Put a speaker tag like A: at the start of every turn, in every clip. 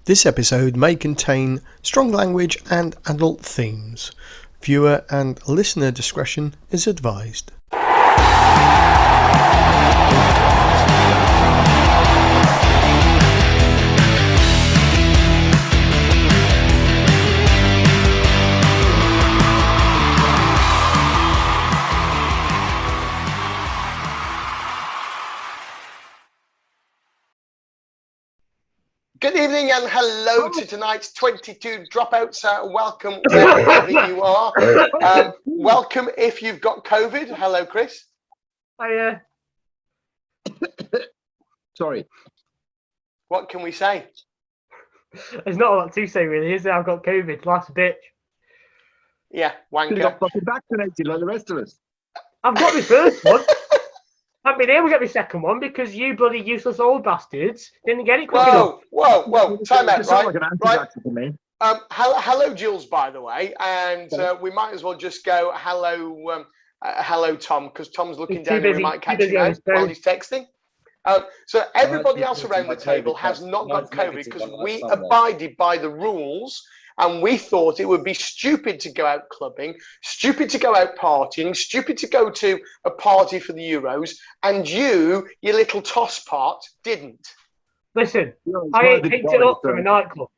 A: This episode may contain strong language and adult themes. Viewer and listener discretion is advised.
B: Good evening and hello to tonight's 22 dropouts. Welcome wherever you are. Welcome if you've got COVID. Hello, Chris.
C: Hiya.
D: Sorry.
B: What can we say?
C: There's not a lot to say, really, is there? I've got COVID. Last bitch.
B: Yeah,
D: Could have
B: wanker.
D: got fucking vaccinated like the rest of us.
C: I've got my first one. I've been able to get my second one because you bloody useless old bastards didn't get it quick enough.
B: Whoa. Time out,
D: It sounds
B: right?
D: like an
B: Right.
D: anti-vaxxer to me.
B: Hello, Jules, by the way. And we might as well just go hello, Tom, because Tom's looking
C: He's too
B: down and we
C: busy-
B: might
C: too
B: catch
C: busy
B: him
C: on
B: out
C: his phone.
B: while he's texting. So everybody
E: Mine's
B: else around the
E: negative, my
B: table
E: COVID
B: has
E: test.
B: not got
E: Mine's
B: COVID
E: negative
B: because
E: on
B: we
E: Sunday.
B: abided by the rules and we thought it would be stupid to go out clubbing, stupid to go out partying, stupid to go to a party for the Euros, and you little tosspot, didn't.
C: Listen,
D: It's
C: I
D: not a
C: ain't
D: big
C: picked
D: body,
C: it up
D: so-
C: from a nightclub.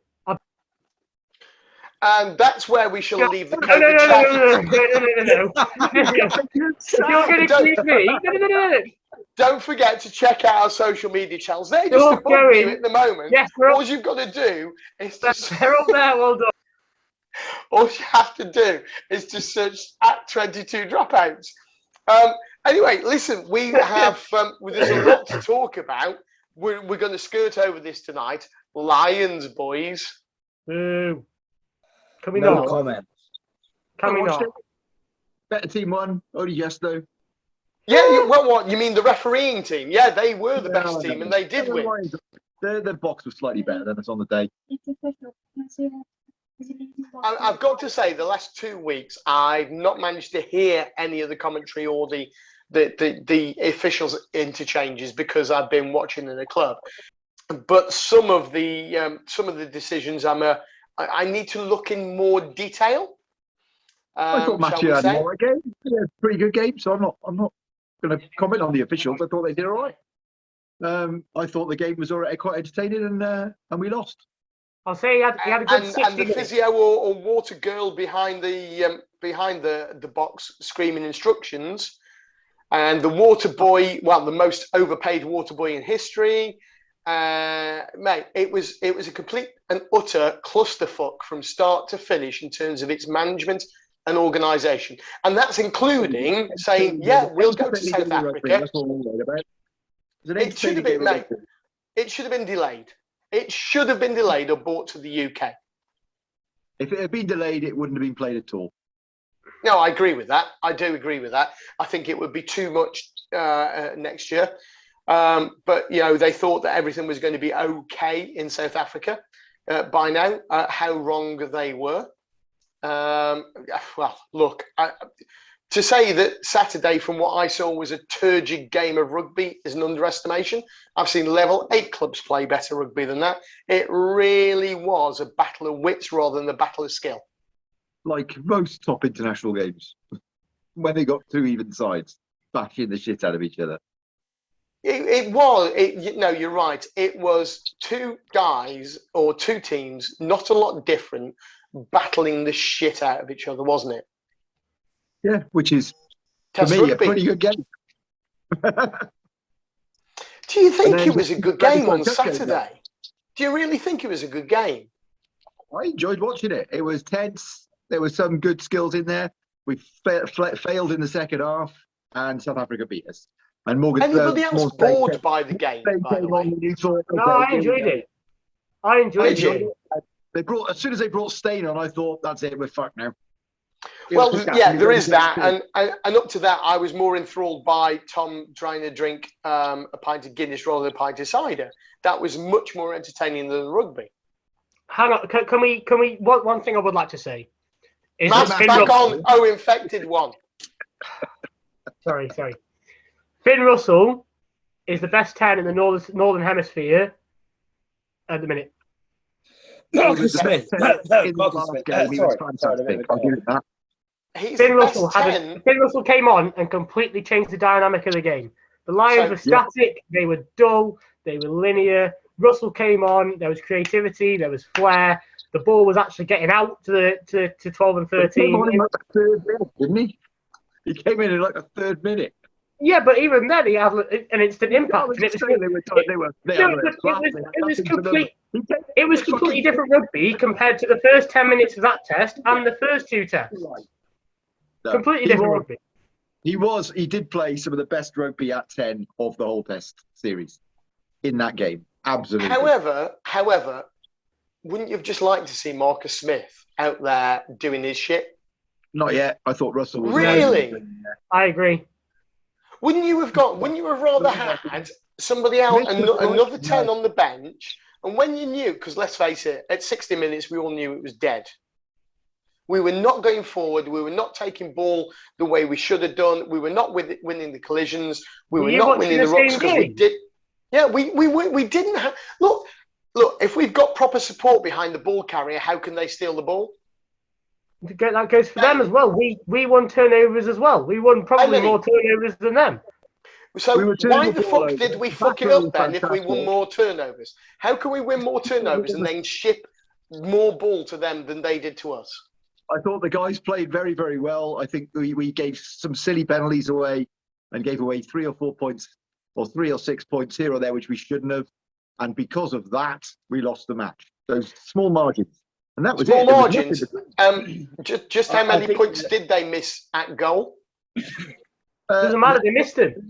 B: And that's where we shall leave the
C: No.
B: COVID chat.
C: If you're going to accuse me, no.
B: Don't forget to check out our social media channels. They're just
C: You're
B: above
C: going-
B: you at the moment.
C: Yes, we're
B: All
C: up,
B: you've got to do is to
C: they're up there. Well done.
B: all you have to do is to search at 22 dropouts. Anyway, listen, we have there's a lot to talk about. We're going to skirt over this tonight. Lions, boys.
C: Boo. Can we
E: No
C: not?
E: comment.
C: Can we
D: Watched
C: not?
D: it. Better team won. Only yes, though.
B: Yeah, what? You mean the refereeing team? Yeah, they were the best team and they did win.
D: Their box was slightly better than us on the day.
B: And I've got to say, the last 2 weeks, I've not managed to hear any of the commentary or the officials' interchanges because I've been watching in the club. But some of the decisions, I need to look in more detail.
D: I thought
B: Shall
D: Matthew
B: we
D: had
B: say?
D: more game. Yeah, pretty good game. So I'm not going to comment on the officials. I thought they did all right. I thought the game was already quite entertaining, and we lost.
C: I'll say he had a good 60
B: And the
C: minutes.
B: physio or water girl behind the box screaming instructions, and the water boy, well, the most overpaid water boy in history. Mate, it was a complete and utter clusterfuck from start to finish in terms of its management and organisation, and that's including saying, yeah, we'll go to South Africa.
D: That's all we're worried about.
B: It should have been, mate. It should have been delayed. It should have been delayed or brought to the UK.
D: If it had been delayed, it wouldn't have been played at all.
B: No, I agree with that. I do agree with that. I think it would be too much next year. But, they thought that everything was going to be okay in South Africa by now. How wrong they were. Well, look, to say that Saturday, from what I saw, was a turgid game of rugby is an underestimation. I've seen level 8 clubs play better rugby than that. It really was a battle of wits rather than a battle of skill.
D: Like most top international games, when they got two even sides, bashing the shit out of each other.
B: It was. You're right. It was two guys or two teams, not a lot different, battling the shit out of each other, wasn't it?
D: Yeah, which is, for
B: Test
D: me,
B: rugby.
D: a pretty good game.
B: Do you think
D: then
B: it was a good
D: Barney
B: game on
D: Pascal came
B: Saturday? Do you really think it was a good game?
D: I enjoyed watching it. It was tense. There were some good skills in there. We failed in the second half, and South Africa beat us. And Morgan.
B: Anybody else bored by the game, by the way?
C: No, I enjoyed it. I enjoyed
B: Did you?
C: it.
D: They brought, as soon as they brought Stain on, I thought, that's it, we're fucked now.
B: Well, yeah, there is that, and up to that, I was more enthralled by Tom trying to drink a pint of Guinness rather than a pint of cider. That was much more entertaining than rugby.
C: Hang on, can we? One thing I would like to say is
B: Matt's
C: that Finn
B: back
C: Russell,
B: on. Oh, infected one.
C: Sorry. Finn Russell is the best 10 in the northern hemisphere at the minute.
E: Marcus Smith.
D: In
E: No,
D: the
E: Marcus
D: last
E: Smith.
D: game, he was
E: Sorry,
D: fantastic. I'll give it that.
B: He's
C: Finn
B: the
C: Russell
B: best 10.
C: Finn Russell came on and completely changed the dynamic of the game. The Lions
B: So-
C: were static, they were dull, they were linear. Russell came on, there was creativity, there was flair. The ball was actually getting out to 12 and
D: He came
C: 13.
D: on in like the 3rd minute, didn't he? He came in like the 3rd minute.
C: Yeah, but even then he had an instant impact. And it was completely different rugby compared to the first 10 minutes of that test and the first 2 tests. Completely different rugby.
D: He did play some of the best rugby at 10 of the whole test series in that game. Absolutely.
B: However, wouldn't you have just liked to see Marcus Smith out there doing his shit?
D: Not yet. I thought Russell was
B: Really?
C: I agree.
B: Wouldn't you have rather had somebody out, another 10 on the bench? And when you knew, because let's face it, at 60 minutes, we all knew it was dead. We were not going forward. We were not taking ball the way we should have done. We were not winning the collisions. We were not winning the rucks because we did. Yeah, we didn't have. Look. If we've got proper support behind the ball carrier, how can they steal the ball?
C: That goes for them as well. We won turnovers as well. We won probably more turnovers than them.
B: So why the fuck did we fuck it up then if we won more turnovers? How can we win more turnovers and then ship more ball to them than they did to us?
D: I thought the guys played very, very well. I think we gave some silly penalties away and gave away 3 or 4 points or 3 or 6 points here or there, which we shouldn't have. And because of that, we lost the match. Those small margins. And that was
B: small
D: it.
B: Margins. Just how many points did they miss at goal?
C: Doesn't matter. They missed it.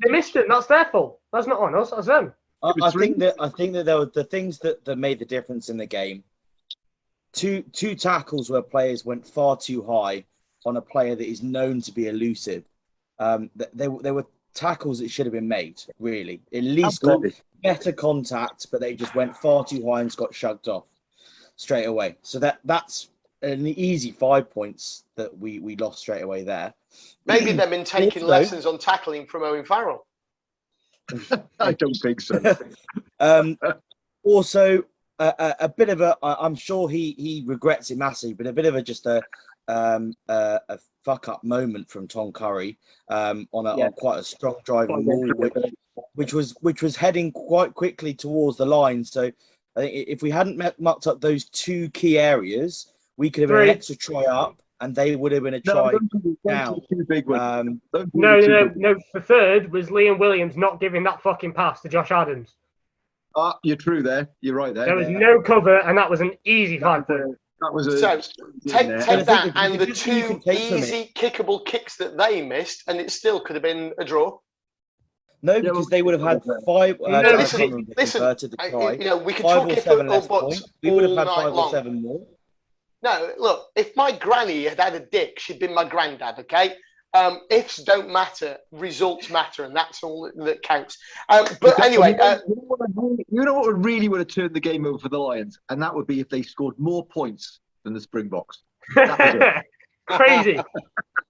C: That's their fault. That's not on us. That's them.
E: I think that there were the things that made the difference in the game. Two tackles where players went far too high on a player that is known to be elusive. They were tackles that should have been made, really. At least got better contact, but they just went far too high and got shrugged off straight away. So that's an easy 5 points that we lost straight away there.
B: Maybe they've been taking lessons on tackling from Owen Farrell.
D: I don't think so.
E: Also, a bit of I'm sure he regrets it massively, but a bit of a fuck up moment from Tom Curry on quite a strong driving ball, which was heading quite quickly towards the line. So I think if we hadn't mucked up those 2 key areas, we could have been an extra try up, and they would have been a try down.
C: No. The third was Liam Williams not giving that fucking pass to Josh Adams.
D: You're true there. You're right there.
C: There was no cover, and that was an easy 5 point.
D: That was
B: take that and the 2 easy kickable kicks that they missed, and it still could have been a draw.
E: No, because they would have had 5.
B: Listen, we could talk if or buts.
E: We would have had 5 or 7 more.
B: No, look, if my granny had had a dick, she'd been my granddad, okay? Ifs don't matter, results matter, and that's all that counts. But anyway...
D: you know what really would have turned the game over for the Lions? And that would be if they scored more points than the Springboks.
C: Crazy.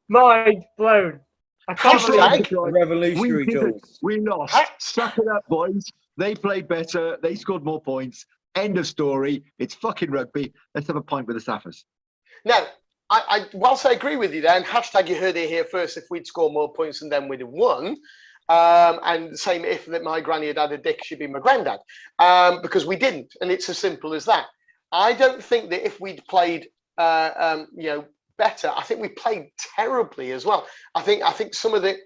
C: Mind blown. I can't believe
E: revolutionary Jules.
D: We lost. Suck it up, boys. They played better. They scored more points. End of story. It's fucking rugby. Let's have a pint with the Saffers.
B: Now, whilst I agree with you there, and hashtag you heard it here first, if we'd scored more points than them, we'd have won. And the same if that my granny had had a dick, she'd be my granddad. Because we didn't. And it's as simple as that. I don't think that if we'd played, better, I think we played terribly as well. I think some of the,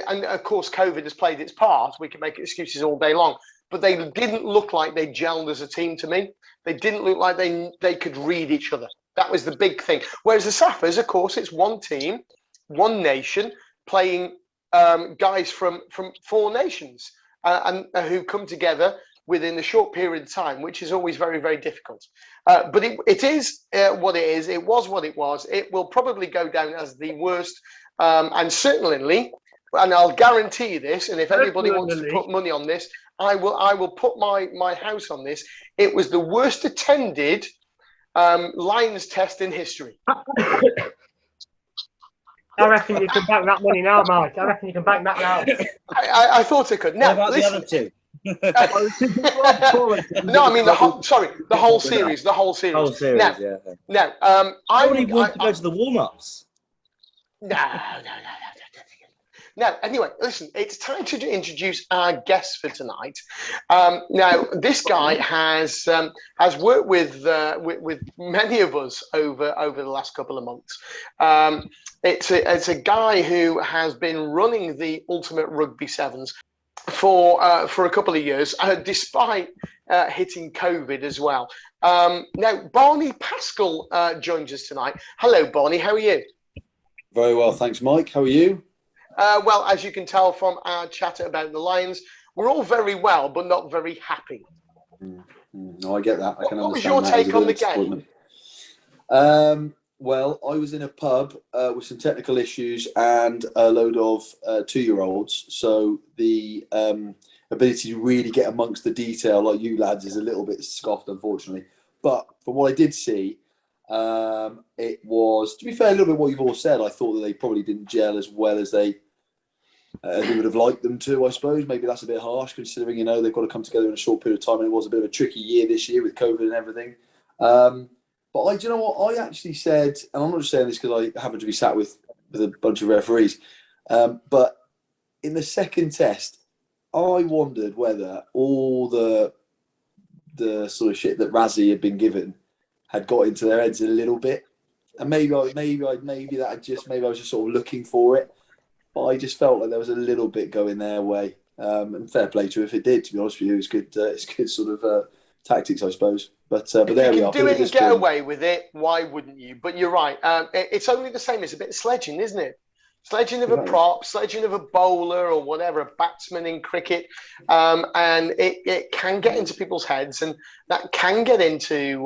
B: and of course, COVID has played its part. We can make excuses all day long. But they didn't look like they gelled as a team to me. They didn't look like they could read each other. That was the big thing. Whereas the Saffers, of course, it's one team, one nation, playing guys from 4 nations and who come together within a short period of time, which is always very, very difficult. But it is what it is. It was what it was. It will probably go down as the worst. And certainly, and I'll guarantee this, and if anybody wants to put money on this, I will put my house on this. It was the worst attended Lions test in history.
C: I reckon you can back that money now, Mike. I reckon you can back that now.
B: I thought I could. Now,
E: what about the other 2?
B: No, I mean the whole series. The whole series.
E: Whole series,
B: Now,
E: yeah.
B: now,
E: I only want to go to the warm-ups.
B: No. Now, anyway, listen, it's time to introduce our guest for tonight. Now, this guy has worked with many of us over the last couple of months. It's a guy who has been running the Ultimate Rugby Sevens for a couple of years, despite hitting COVID as well. Now, Barney Pascal joins us tonight. Hello, Barney. How are you?
F: Very well, thanks, Mike. How are you?
B: Well, as you can tell from our chat about the Lions, we're all very well, but not very happy.
F: No, I get that. I can understand.
B: What was your take on the game?
F: Well, I was in a pub with some technical issues and a load of 2-year-olds. So the ability to really get amongst the detail, like you lads, is a little bit scoffed, unfortunately. But from what I did see, it was, to be fair, a little bit what you've all said. I thought that they probably didn't gel as well as we would have liked them to, I suppose. Maybe that's a bit harsh considering, they've got to come together in a short period of time, and it was a bit of a tricky year this year with COVID and everything. But do you know what? I actually said, and I'm not just saying this because I happen to be sat with a bunch of referees, but in the second test, I wondered whether all the sort of shit that Razzie had been given had got into their heads a little bit, and maybe I was just sort of looking for it, but I just felt like there was a little bit going their way, and fair play to if it did. To be honest with you, it's good sort of tactics, I suppose. But there we are.
B: If you can do it and get away with it, why wouldn't you? But you're right. It's only the same. It's a bit of sledging, isn't it? Sledging of a prop, sledging of a bowler or whatever, a batsman in cricket. And it can get into people's heads, and that can get into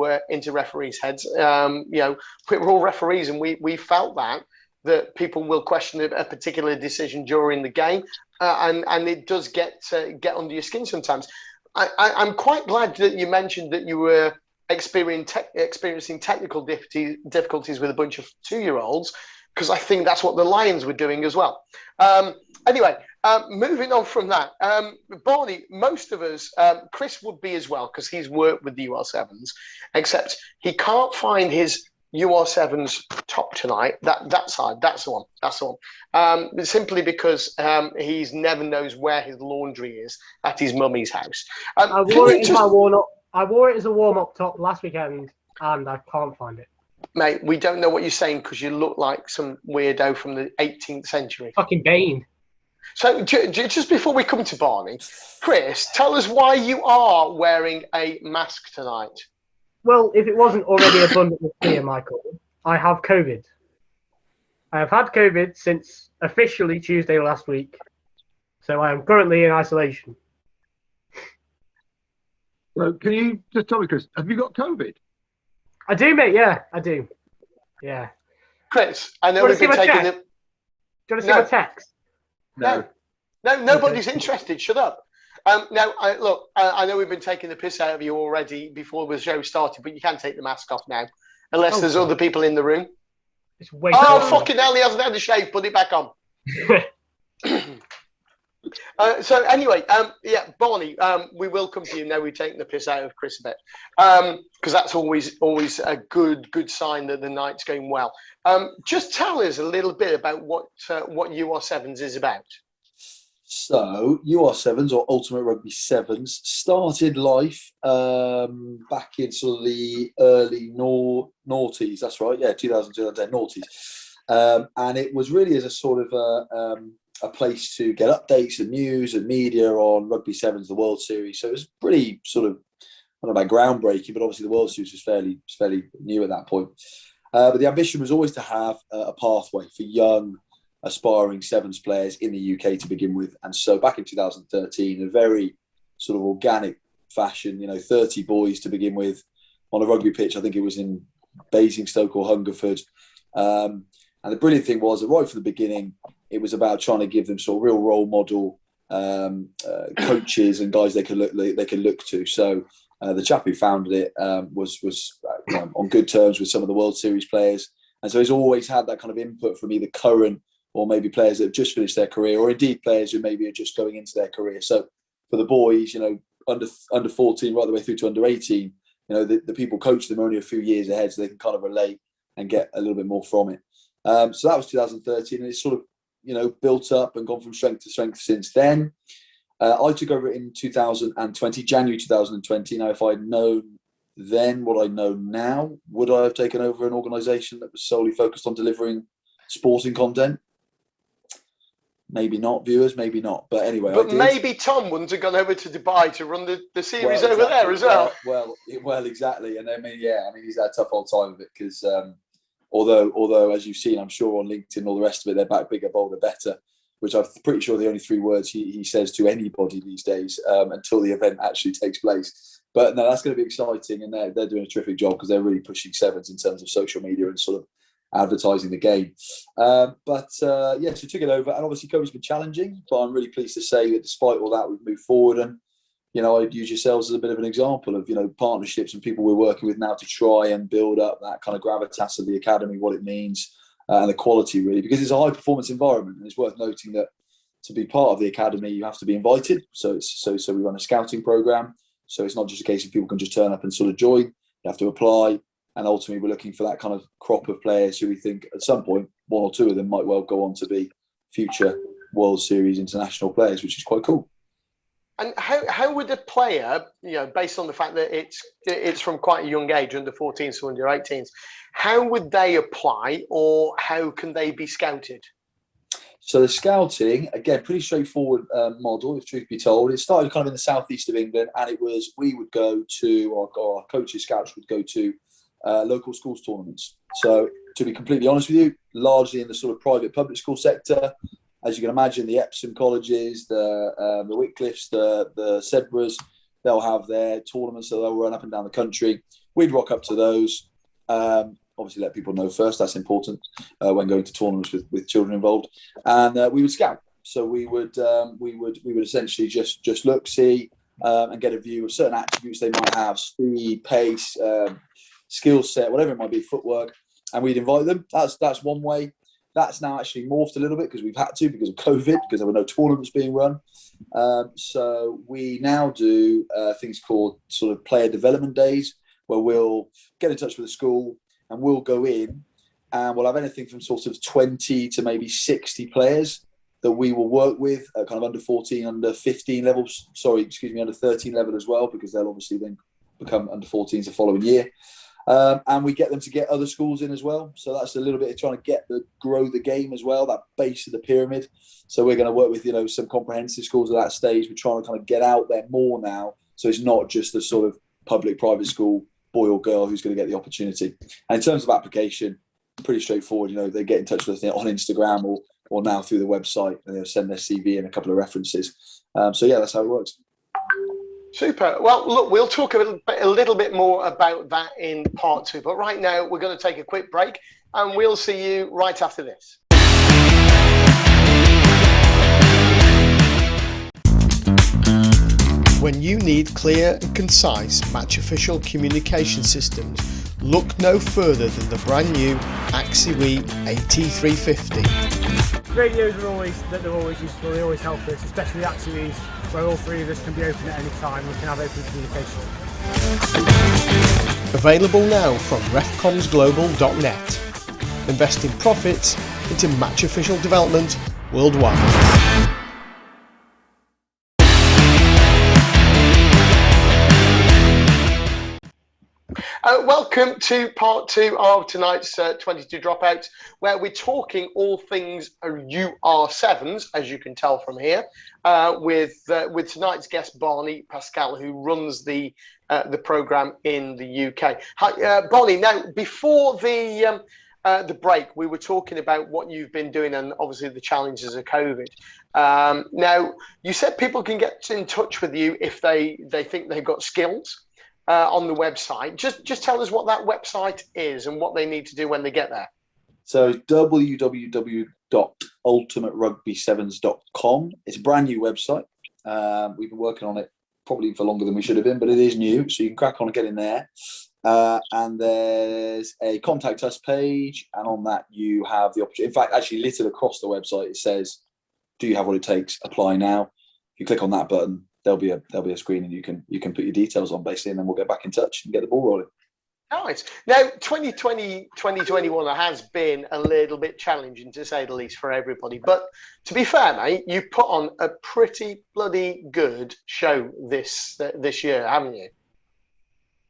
B: referees' heads. We're all referees, and we felt that people will question a particular decision during the game, and it does get under your skin sometimes. I'm quite glad that you mentioned that you were experiencing technical difficulties with a bunch of 2-year-olds, because I think that's what the Lions were doing as well. Anyway, moving on from that, Barney, most of us, Chris would be as well, because he's worked with the UR7s, except he can't find his UR7's top tonight. That side, that's the one. Simply because he's never knows where his laundry is at his mummy's house.
C: I wore it as a warm-up top last weekend, and I can't find it.
B: Mate, we don't know what you're saying because you look like some weirdo from the 18th century.
C: Fucking Bane.
B: So just before we come to Barney, Chris, tell us why you are wearing a mask tonight.
C: Well, if it wasn't already abundantly clear, Michael, I have COVID. I have had COVID since officially Tuesday last week. So I am currently in isolation.
D: So can you just tell me, Chris, have you got COVID?
C: I do, mate. Yeah, I do. Yeah.
B: Chris, I know we've been taking the...
C: Do you want to see my text?
B: No, nobody's interested. Shut up. Now, I know we've been taking the piss out of you already before the show started, but you can take the mask off now, unless there's other people in the room.
C: It's way
B: fucking hell, he hasn't had a shave. Put it back on. So anyway, Barney, we will come to you now. We've taken the piss out of Chris a bit, because that's always a good sign that the night's going well. Just tell us a little bit about what UR7s is about.
F: So UR7s, or Ultimate Rugby Sevens, started life back in sort of the early noughties. That's right, yeah, 2010 noughties, and it was really as a sort of a place to get updates and news and media on Rugby Sevens, the World Series. So it was pretty sort of, I don't know about groundbreaking, but obviously the World Series was fairly new at that point. But the ambition was always to have a pathway for young, aspiring Sevens players in the UK to begin with. And so back in 2013, a very sort of organic fashion, 30 boys to begin with on a rugby pitch. I think it was in Basingstoke or Hungerford. And the brilliant thing was that right from the beginning, it was about trying to give them sort of real role model coaches and guys they could look to. So the chap who founded it was on good terms with some of the World Series players, and so he's always had that kind of input from either current or maybe players that have just finished their career, or indeed players who maybe are just going into their career. So for the boys, under 14 right the way through to under 18, the people coach them only a few years ahead, so they can kind of relate and get a little bit more from it. So that was 2013, and it's sort of built up and gone from strength to strength since then. I took over in 2020, January 2020. Now, if I'd known then what I know now, would I have taken over an organisation that was solely focused on delivering sporting content? Maybe not, viewers, maybe not. But anyway,
B: but maybe Tom wouldn't have gone over to Dubai to run the series over there as well.
F: Well, exactly. And he's had a tough old time of it because although as you've seen, I'm sure on LinkedIn and all the rest of it, they're back bigger, bolder, better, which I'm pretty sure the only 3 words he says to anybody these days until the event actually takes place. But no, that's going to be exciting, and they're doing a terrific job because they're really pushing sevens in terms of social media and sort of advertising the game. So took it over, and obviously COVID's been challenging, but I'm really pleased to say that despite all that, we've moved forward, and I'd use yourselves as a bit of an example of partnerships and people we're working with now to try and build up that kind of gravitas of the academy, what it means, and the quality really, because it's a high performance environment, and it's worth noting that to be part of the academy you have to be invited. So we run a scouting program, so it's not just a case of people can just turn up and sort of join. You have to apply. And ultimately, we're looking for that kind of crop of players who we think at some point, 1 or 2 of them might well go on to be future World Series international players, which is quite cool.
B: And how would a player, based on the fact that it's from quite a young age, under 14s to under 18s, how would they apply, or how can they be scouted?
F: So the scouting, again, pretty straightforward model, if truth be told. It started kind of in the southeast of England, and we would go to, our coaches, scouts would go to local schools tournaments. So to be completely honest with you, largely in the sort of private public school sector, as you can imagine, the Epsom colleges, the Wycliffes, the Sedberghs, they'll have their tournaments, so they'll run up and down the country. We'd rock up to those. Obviously, let people know first. That's important when going to tournaments with children involved. And we would scout. So we would essentially just look, see, and get a view of certain attributes they might have: speed, pace, skill set, whatever it might be, footwork, and we'd invite them. That's one way. That's now actually morphed a little bit because we've had to, because of COVID, because there were no tournaments being run. So we now do things called sort of player development days, where we'll get in touch with the school and we'll go in and we'll have anything from sort of 20 to maybe 60 players that we will work with at kind of under 14, under 15 levels. Under 13 level as well, because they'll obviously then become under 14s the following year. And we get them to get other schools in as well. So that's a little bit of trying to grow the game as well, that base of the pyramid. So we're going to work with, some comprehensive schools at that stage. We're trying to kind of get out there more now. So it's not just the sort of public private school boy or girl who's going to get the opportunity. And in terms of application, pretty straightforward. They get in touch with us on Instagram or now through the website, and they'll send their CV and a couple of references. That's how it works.
B: Super. Well, look, we'll talk a little bit more about that in part 2. But right now, we're going to take a quick break, and we'll see you right after this.
A: When you need clear and concise match official communication systems, look no further than the brand new AxiWe AT350.
C: Radios are always useful. They always help us, especially AxiWes, where all 3 of us can be open at any time. We can have open communication.
A: Available now from refcomsglobal.net. Investing profits into match official development worldwide.
B: Welcome to part 2 of tonight's 22 Dropouts, where we're talking all things UR7s, as you can tell from here, with tonight's guest Barney Pascal, who runs the program in the UK. Hi, Barney. Now, before the break, we were talking about what you've been doing and obviously the challenges of COVID. Now, you said people can get in touch with you if they think they've got skills. On the website. Just tell us what that website is and what they need to do when they get there.
F: So www.ultimaterugby7s.com. It's a brand new website. We've been working on it probably for longer than we should have been, but it is new, so you can crack on and get in there. And there's a contact us page, and on that you have the opportunity. In fact, actually littered across the website, it says, do you have what it takes? Apply now. If you click on that button, there'll be a screen, and you can put your details on basically, and then we'll get back in touch and get the ball rolling.
B: Nice. Now, 2020, 2021 has been a little bit challenging, to say the least, for everybody. But to be fair, mate, you put on a pretty bloody good show this year, haven't you?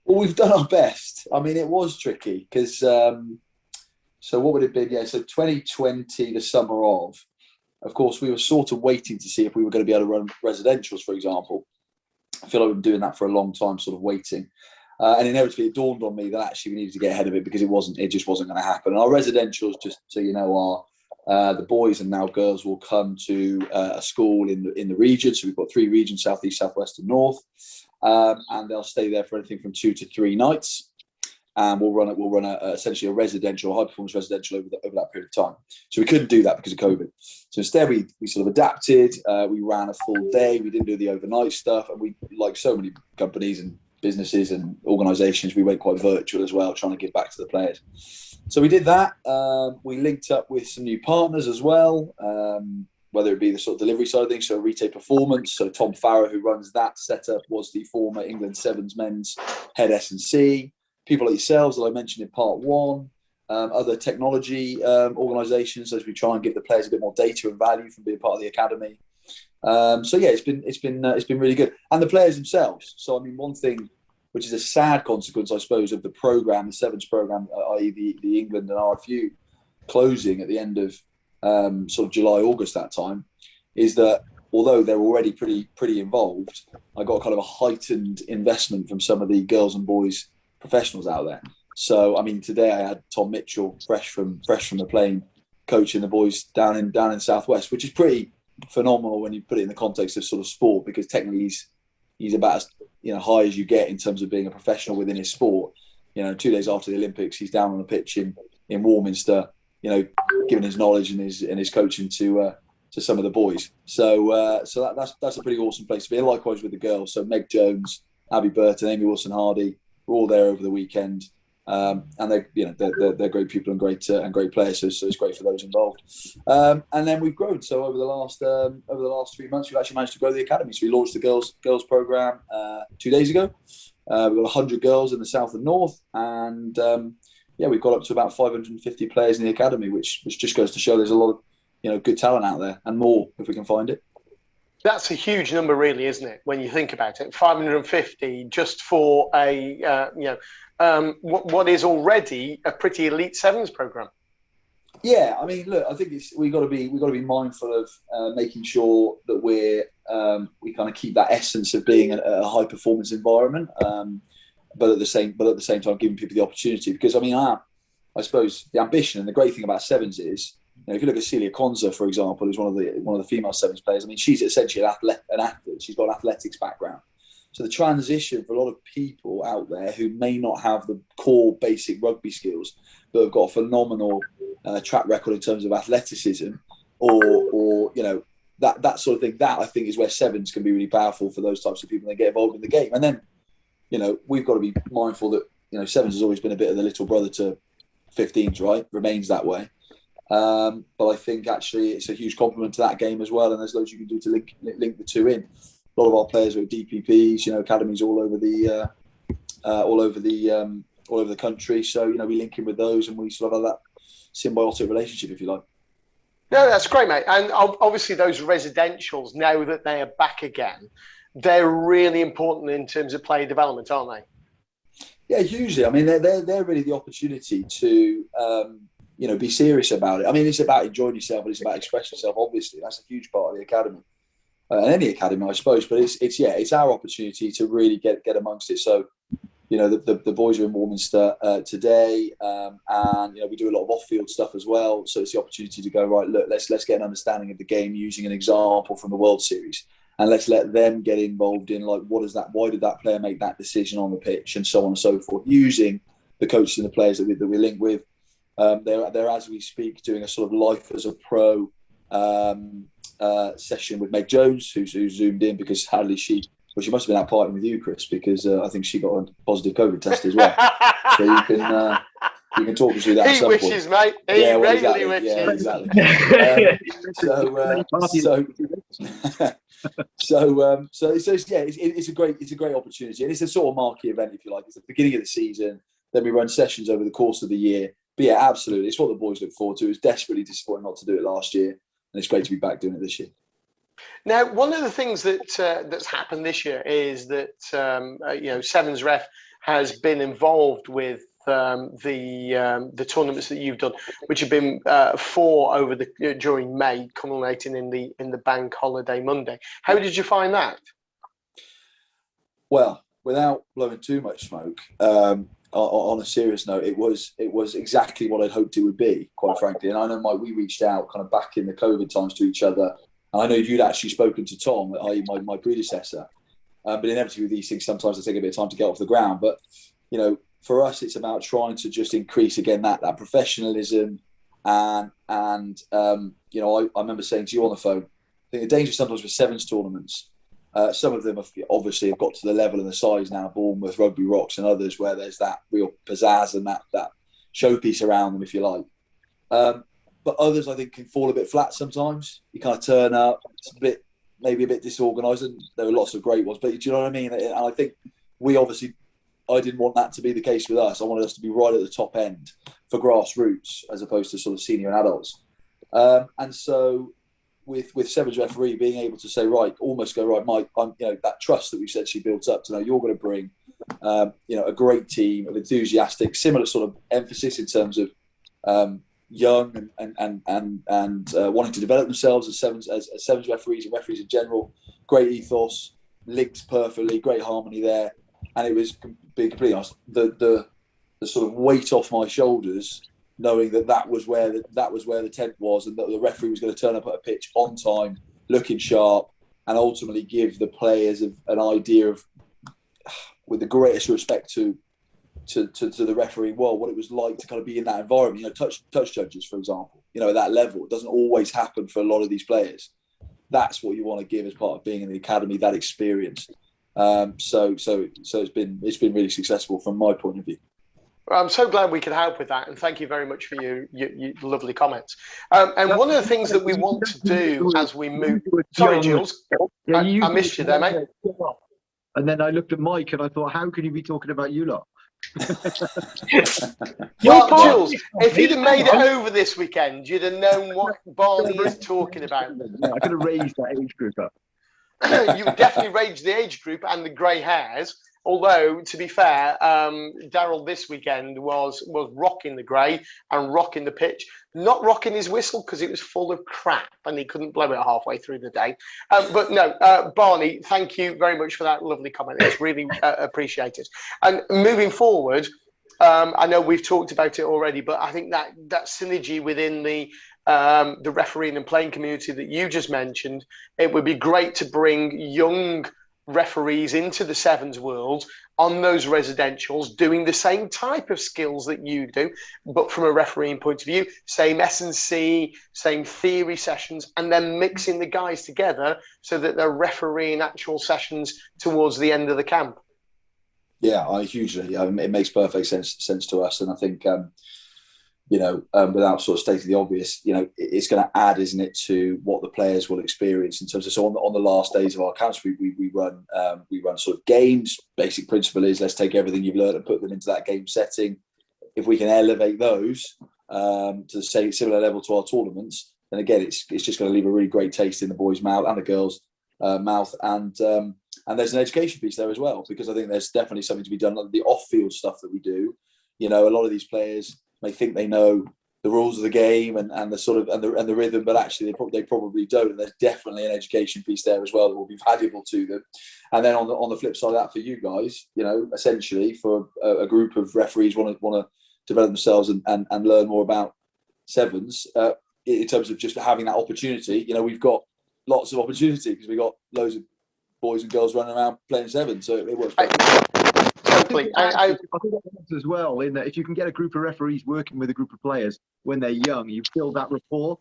F: Well, we've done our best. I mean, it was tricky because, so what would it be? Yeah, so 2020, the summer of course, we were sort of waiting to see if we were going to be able to run residentials, for example. I feel like we've been doing that for a long time, sort of waiting. And inevitably, it dawned on me that actually we needed to get ahead of it because it just wasn't going to happen. And our residentials, just so you know, are the boys and now girls will come to a school in the region. So we've got 3 regions: South East, South West, and North, and they'll stay there for anything from 2 to 3 nights. And we'll run essentially a residential, high performance residential over that period of time. So we couldn't do that because of COVID. So instead, we sort of adapted. We ran a full day. We didn't do the overnight stuff, and we, like so many companies and businesses and organisations, we went quite virtual as well, trying to give back to the players. So we did that. We linked up with some new partners as well, whether it be the sort of delivery side of things, so Retail Performance. So Tom Farrow, who runs that setup, was the former England Sevens men's head S&C. People like yourselves that I mentioned in part 1, other technology organisations, as we try and give the players a bit more data and value from being part of the academy. So yeah, it's been really good, and the players themselves. So I mean, one thing which is a sad consequence, I suppose, of the program, the Sevens program, i.e. the England and RFU closing at the end of sort of July, August that time, is that although they're already pretty involved, I got kind of a heightened investment from some of the girls and boys professionals out there. So I mean, today I had Tom Mitchell fresh from the plane coaching the boys down in Southwest, which is pretty phenomenal when you put it in the context of sort of sport, because technically he's about as high as you get in terms of being a professional within his sport. 2 days after the Olympics, he's down on the pitch in Warminster, giving his knowledge and his coaching to some of the boys. So that's a pretty awesome place to be. And likewise with the girls. So Meg Jones, Abby Burton, Amy Wilson Hardy were all there over the weekend. And they're great people and great players, so it's great for those involved. And then we've grown. So over the last 3 months, we've actually managed to grow the academy. So we launched the girls program 2 days ago. We've got 100 girls in the south and north, and we've got up to about 550 players in the academy, which just goes to show there's a lot of good talent out there, and more if we can find it.
B: That's a huge number, really, isn't it? When you think about it, 550 just for what is already a pretty elite Sevens program.
F: Yeah, I mean, look, I think we got to be mindful of making sure that we kind of keep that essence of being a high performance environment, but at the same time giving people the opportunity. Because I mean, I suppose the ambition and the great thing about Sevens is, if you look at Celia Konza, for example, who's one of the female Sevens players. I mean, she's essentially an athlete. She's got an athletics background. So the transition for a lot of people out there who may not have the core basic rugby skills, but have got a phenomenal track record in terms of athleticism, or that sort of thing, that I think is where Sevens can be really powerful for those types of people. They get involved in the game, and then we've got to be mindful that Sevens has always been a bit of the little brother to 15s, right? Remains that way. But I think actually it's a huge compliment to that game as well, and there's loads you can do to link the two in. A lot of our players are DPPs, academies all over the country. So we link in with those, and we sort of have that symbiotic relationship, if you like.
B: No, that's great, mate. And obviously those residentials, now that they are back again, they're really important in terms of player development, aren't they?
F: Yeah, hugely. I mean, they're really the opportunity to be serious about it. I mean, it's about enjoying yourself, and it's about expressing yourself. Obviously, that's a huge part of the academy. And any academy, I suppose, but it's our opportunity to really get amongst it. So, the boys are in Warminster today, and we do a lot of off-field stuff as well. So it's the opportunity to go, right, look, let's get an understanding of the game using an example from the World Series, and let's let them get involved in why did that player make that decision on the pitch, and so on and so forth, using the coaches and the players that we link with. They're as we speak doing a sort of life as a pro session with Meg Jones, who's zoomed in because sadly she must have been out partying with you, Chris, because I think she got a positive COVID test as well. So you can talk us through that.
B: He wishes, mate. He really wishes.
F: Yeah, exactly. It's a great opportunity, and it's a sort of marquee event, if you like. It's the beginning of the season. Then we run sessions over the course of the year. But yeah, absolutely, it's what the boys look forward to. It was desperately disappointing not to do it last year, and it's great to be back doing it this year.
B: Now, one of the things that's happened this year is that Sevens Ref has been involved with the tournaments that you've done, which have been 4 during May, culminating in the Bank Holiday Monday. How did you find that?
F: Well, without blowing too much smoke, on a serious note, it was exactly what I'd hoped it would be, quite frankly. And I know, Mike, we reached out kind of back in the COVID times to each other. And I know you'd actually spoken to Tom, i.e. my predecessor. But inevitably with these things, sometimes they take a bit of time to get off the ground. But, for us, it's about trying to just increase, again, that professionalism. And I remember saying to you on the phone, I think the danger sometimes with sevens tournaments, some of them have obviously got to the level and the size now, Bournemouth, Rugby Rocks and others, where there's that real pizzazz and that showpiece around them, if you like. But others, I think, can fall a bit flat sometimes. You kind of turn up, it's maybe a bit disorganised, and there were lots of great ones. But do you know what I mean? And I think I didn't want that to be the case with us. I wanted us to be right at the top end for grassroots, as opposed to sort of senior and adults. And so, with Sevens referee being able to say, almost go, right, Mike, that trust that we've essentially built up to know you're going to bring, a great team of enthusiastic, similar sort of emphasis in terms of young and wanting to develop themselves as sevens referees and referees in general. Great ethos, linked perfectly, great harmony there. And it was, being completely honest, the sort of weight off my shoulders, knowing that was where the tent was, and that the referee was going to turn up at a pitch on time, looking sharp, and ultimately give the players an idea of, with the greatest respect to the referee, what it was like to kind of be in that environment. Touch judges, for example, at that level. It doesn't always happen for a lot of these players. That's what you want to give as part of being in the academy, that experience. So it's been really successful from my point of view.
B: Well, I'm so glad we could help with that, and thank you very much for your lovely comments. And one of the things that we want to do as we move... Sorry, Jules. I missed you there, mate.
D: And then I looked at Mike and I thought, how can you be talking about you lot?
B: Well, Jules, if you'd have made it over this weekend, you'd have known what Barney is talking about.
D: I could have raised that age group up.
B: You definitely raised the age group and the grey hairs. Although, to be fair, Daryl this weekend was rocking the grey and rocking the pitch, not rocking his whistle because it was full of crap and he couldn't blow it halfway through the day. But no, Barney, thank you very much for that lovely comment. It's really appreciated. And moving forward, I know we've talked about it already, but I think that synergy within the refereeing and playing community that you just mentioned, it would be great to bring young referees into the sevens world on those residentials, doing the same type of skills that you do, but from a refereeing point of view, same S&C, same theory sessions, and then mixing the guys together so that they're refereeing actual sessions towards the end of the camp.
F: Yeah, hugely. It makes perfect sense to us, and I think without sort of stating the obvious, it's going to add, isn't it, to what the players will experience in terms of, so on the last days of our camps, we run sort of games. Basic principle is, let's take everything you've learned and put them into that game setting. If we can elevate those to the similar level to our tournaments, then again, it's just going to leave a really great taste in the boys' mouth and the girls' mouth, and there's an education piece there as well, because I think there's definitely something to be done. Like the off-field stuff that we do, a lot of these players may think they know the rules of the game and the sort of and the rhythm, but actually they probably don't. And there's definitely an education piece there as well that will be valuable to them. And then on the flip side of that, for you guys, essentially for a group of referees want to develop themselves and learn more about sevens in terms of just having that opportunity. We've got lots of opportunity because we've got loads of boys and girls running around playing sevens, so it works.
B: I
D: think that helps as well, in that if you can get a group of referees working with a group of players when they're young, you build that rapport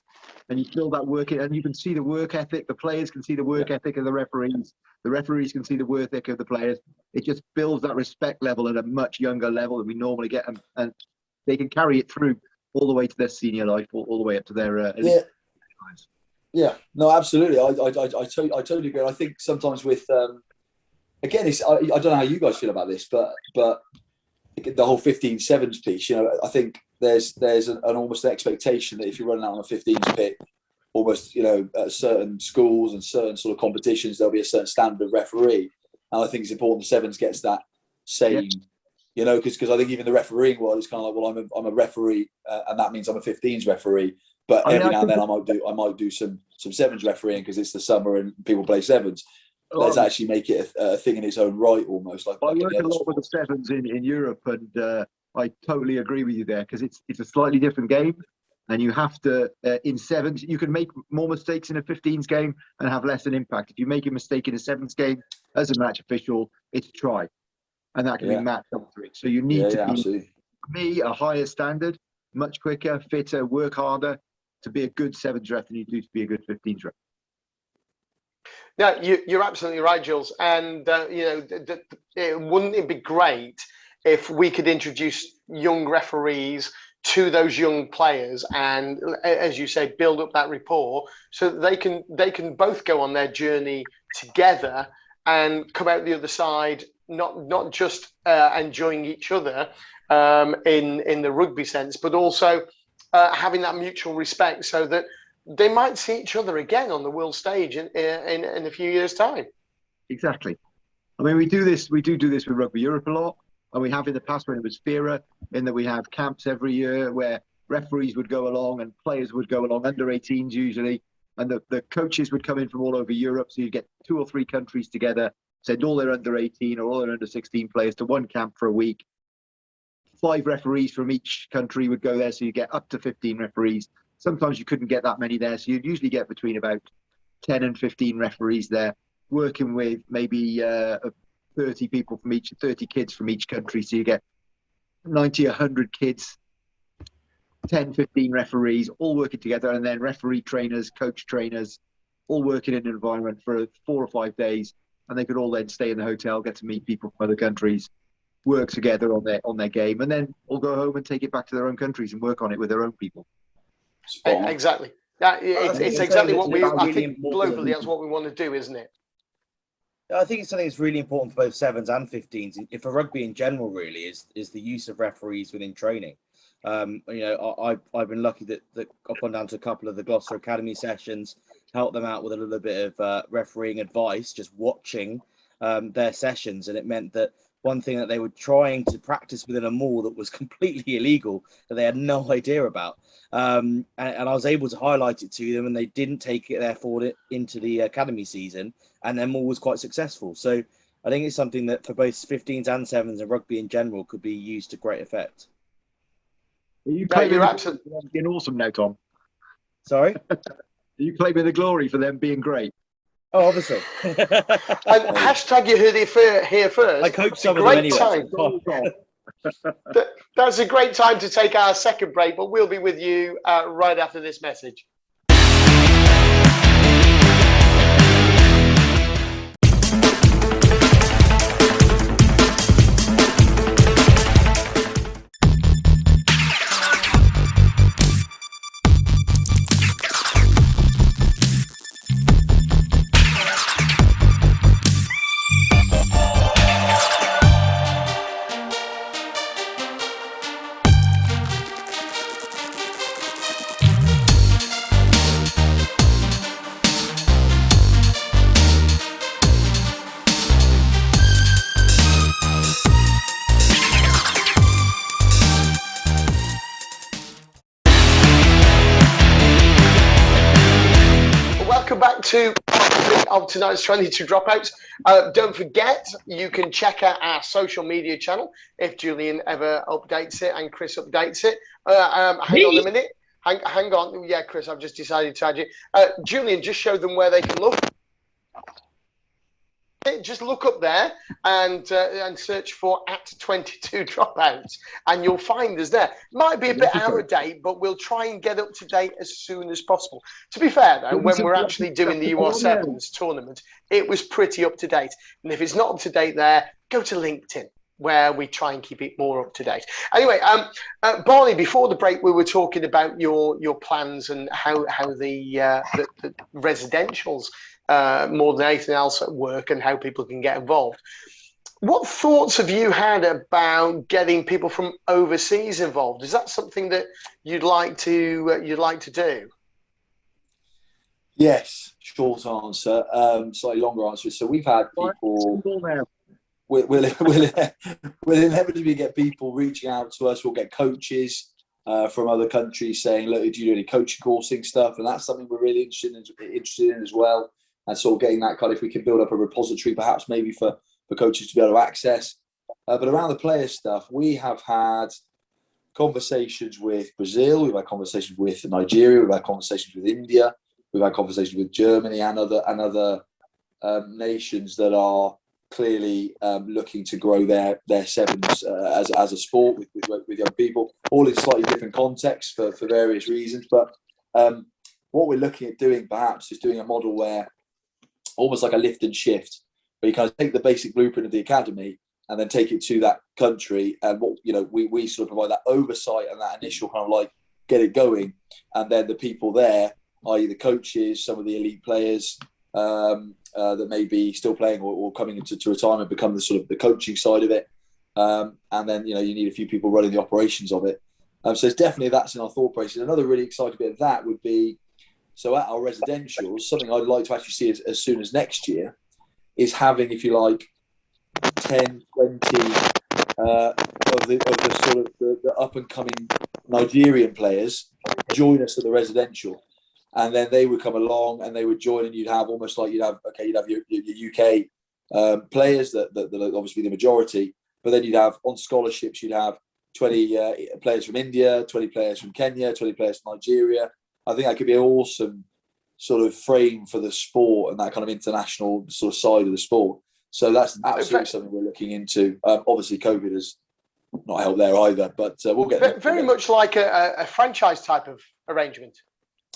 D: and you build that work, and you can see the work ethic. The players can see the work ethic of the referees can see the work ethic of the players. It just builds that respect level at a much younger level than we normally get, and they can carry it through all the way to their senior life, all the way up to their elite lives.
F: Yeah, no, absolutely. I totally agree. I think sometimes with again, I don't know how you guys feel about this, but the whole 15-7s piece, I think there's an almost an expectation that if you're running out on a 15s pitch, almost at certain schools and certain sort of competitions, there'll be a certain standard of referee, and I think it's important the sevens gets that same. Because I think even the refereeing world is kind of like, well, I'm a referee, and that means I'm a 15s referee. But every now and then I might do some sevens refereeing because it's the summer and people play sevens. Let's actually make it a thing in its own right, almost like.
D: I work a lot with the sevens in Europe, and I totally agree with you there because it's a slightly different game, and you have to in sevens you can make more mistakes in a 15s game and have less an impact. If you make a mistake in a sevens game as a match official, it's a try, and that can be match altering. So you need to be,
F: absolutely.
D: for me, a higher standard, much quicker, fitter, work harder to be a good sevens ref than you do to be a good 15s ref.
B: No, you're absolutely right, Jules. And wouldn't it be great if we could introduce young referees to those young players and, as you say, build up that rapport so that they can both go on their journey together and come out the other side not just enjoying each other in the rugby sense, but also having that mutual respect so that they might see each other again on the world stage in a few years' time.
D: Exactly. I mean, we do this with Rugby Europe a lot, and we have in the past when it was FIRA, in that we have camps every year where referees would go along and players would go along, under 18s usually, and the coaches would come in from all over Europe. So you get 2 or 3 countries together, send all their under 18 or all their under 16 players to one camp for a week. 5 referees from each country would go there, so you get up to 15 referees. Sometimes you couldn't get that many there, so you'd usually get between about 10 and 15 referees there, working with maybe 30 people from 30 kids from each country. So you get 90, 100 kids, 10, 15 referees, all working together, and then referee trainers, coach trainers, all working in an environment for 4 or 5 days. And they could all then stay in the hotel, get to meet people from other countries, work together on their game, and then all go home and take it back to their own countries and work on it with their own people.
B: Exactly. It's exactly what I think globally that's what we want to do, isn't it?
E: I think it's something that's really important for both sevens and 15s. For rugby in general, really, is the use of referees within training. I've been lucky that I've gone down to a couple of the Gloucester Academy sessions, helped them out with a little bit of refereeing advice, just watching their sessions, and it meant that one thing that they were trying to practice within a mall that was completely illegal that they had no idea about. And I was able to highlight it to them, and they didn't take it there forward into the academy season, and their mall was quite successful. So I think it's something that for both 15s and 7s and rugby in general could be used to great effect.
D: You're absolutely being awesome now, Tom.
E: Sorry?
D: Are you claiming the glory for them being great?
E: Oh, obviously.
B: And hashtag you heard it here first.
E: I coach some of them anyway.
B: That's a great time to take our second break, but we'll be with you right after this message. To of tonight's 22 dropouts. Don't forget, you can check out our social media channel if Julian ever updates it and Chris updates it. Hang on a minute. Hang on. Yeah, Chris, I've just decided to add you. Julian, just show them where they can look. Just look up there and search for @22 dropouts, and you'll find us there. Might be a bit out of date, but we'll try and get up to date as soon as possible. To be fair, though, when we're actually doing the UR7s tournament, it was pretty up to date. And if it's not up to date there, go to LinkedIn. where we try and keep it more up to date. Anyway, Barney, before the break, we were talking about your plans and how the residentials more than anything else at work and how people can get involved. What thoughts have you had about getting people from overseas involved? Is that something that you'd like to do?
F: Yes, short answer. Slightly longer answer. So we've had people. We'll inevitably get people reaching out to us. We'll get coaches from other countries saying, "Look, do you do any coaching coursing stuff?" And that's something we're really interested in as well. And sort of getting that kind of, if we can build up a repository, perhaps maybe for coaches to be able to access. But around the player stuff, we have had conversations with Brazil. We've had conversations with Nigeria. We've had conversations with India. We've had conversations with Germany and other nations that are clearly looking to grow their sevens as a sport with young people, all in slightly different contexts for various reasons. But what we're looking at doing perhaps is doing a model where almost like a lift and shift, where you kind of take the basic blueprint of the academy and then take it to that country. And what we sort of provide that oversight and that initial kind of like get it going, and then the people there, i.e. the coaches, some of the elite players that may be still playing or coming into retirement, become the sort of the coaching side of it. And then, you need a few people running the operations of it. So it's definitely that's in our thought process. Another really exciting bit of that would be, so at our residentials, something I'd like to actually see as soon as next year is having, if you like, 10, 20 of the sort of the up and coming Nigerian players join us at the residential. And then they would come along and they would join, and you'd have almost like you'd have your UK players that are obviously the majority, but then you'd have on scholarships, you'd have 20 players from India, 20 players from Kenya, 20 players from Nigeria. I think that could be an awesome sort of frame for the sport and that kind of international sort of side of the sport. So that's absolutely something we're looking into. Obviously, COVID has not helped there either, but we'll get there.
B: Very much like a franchise type of arrangement.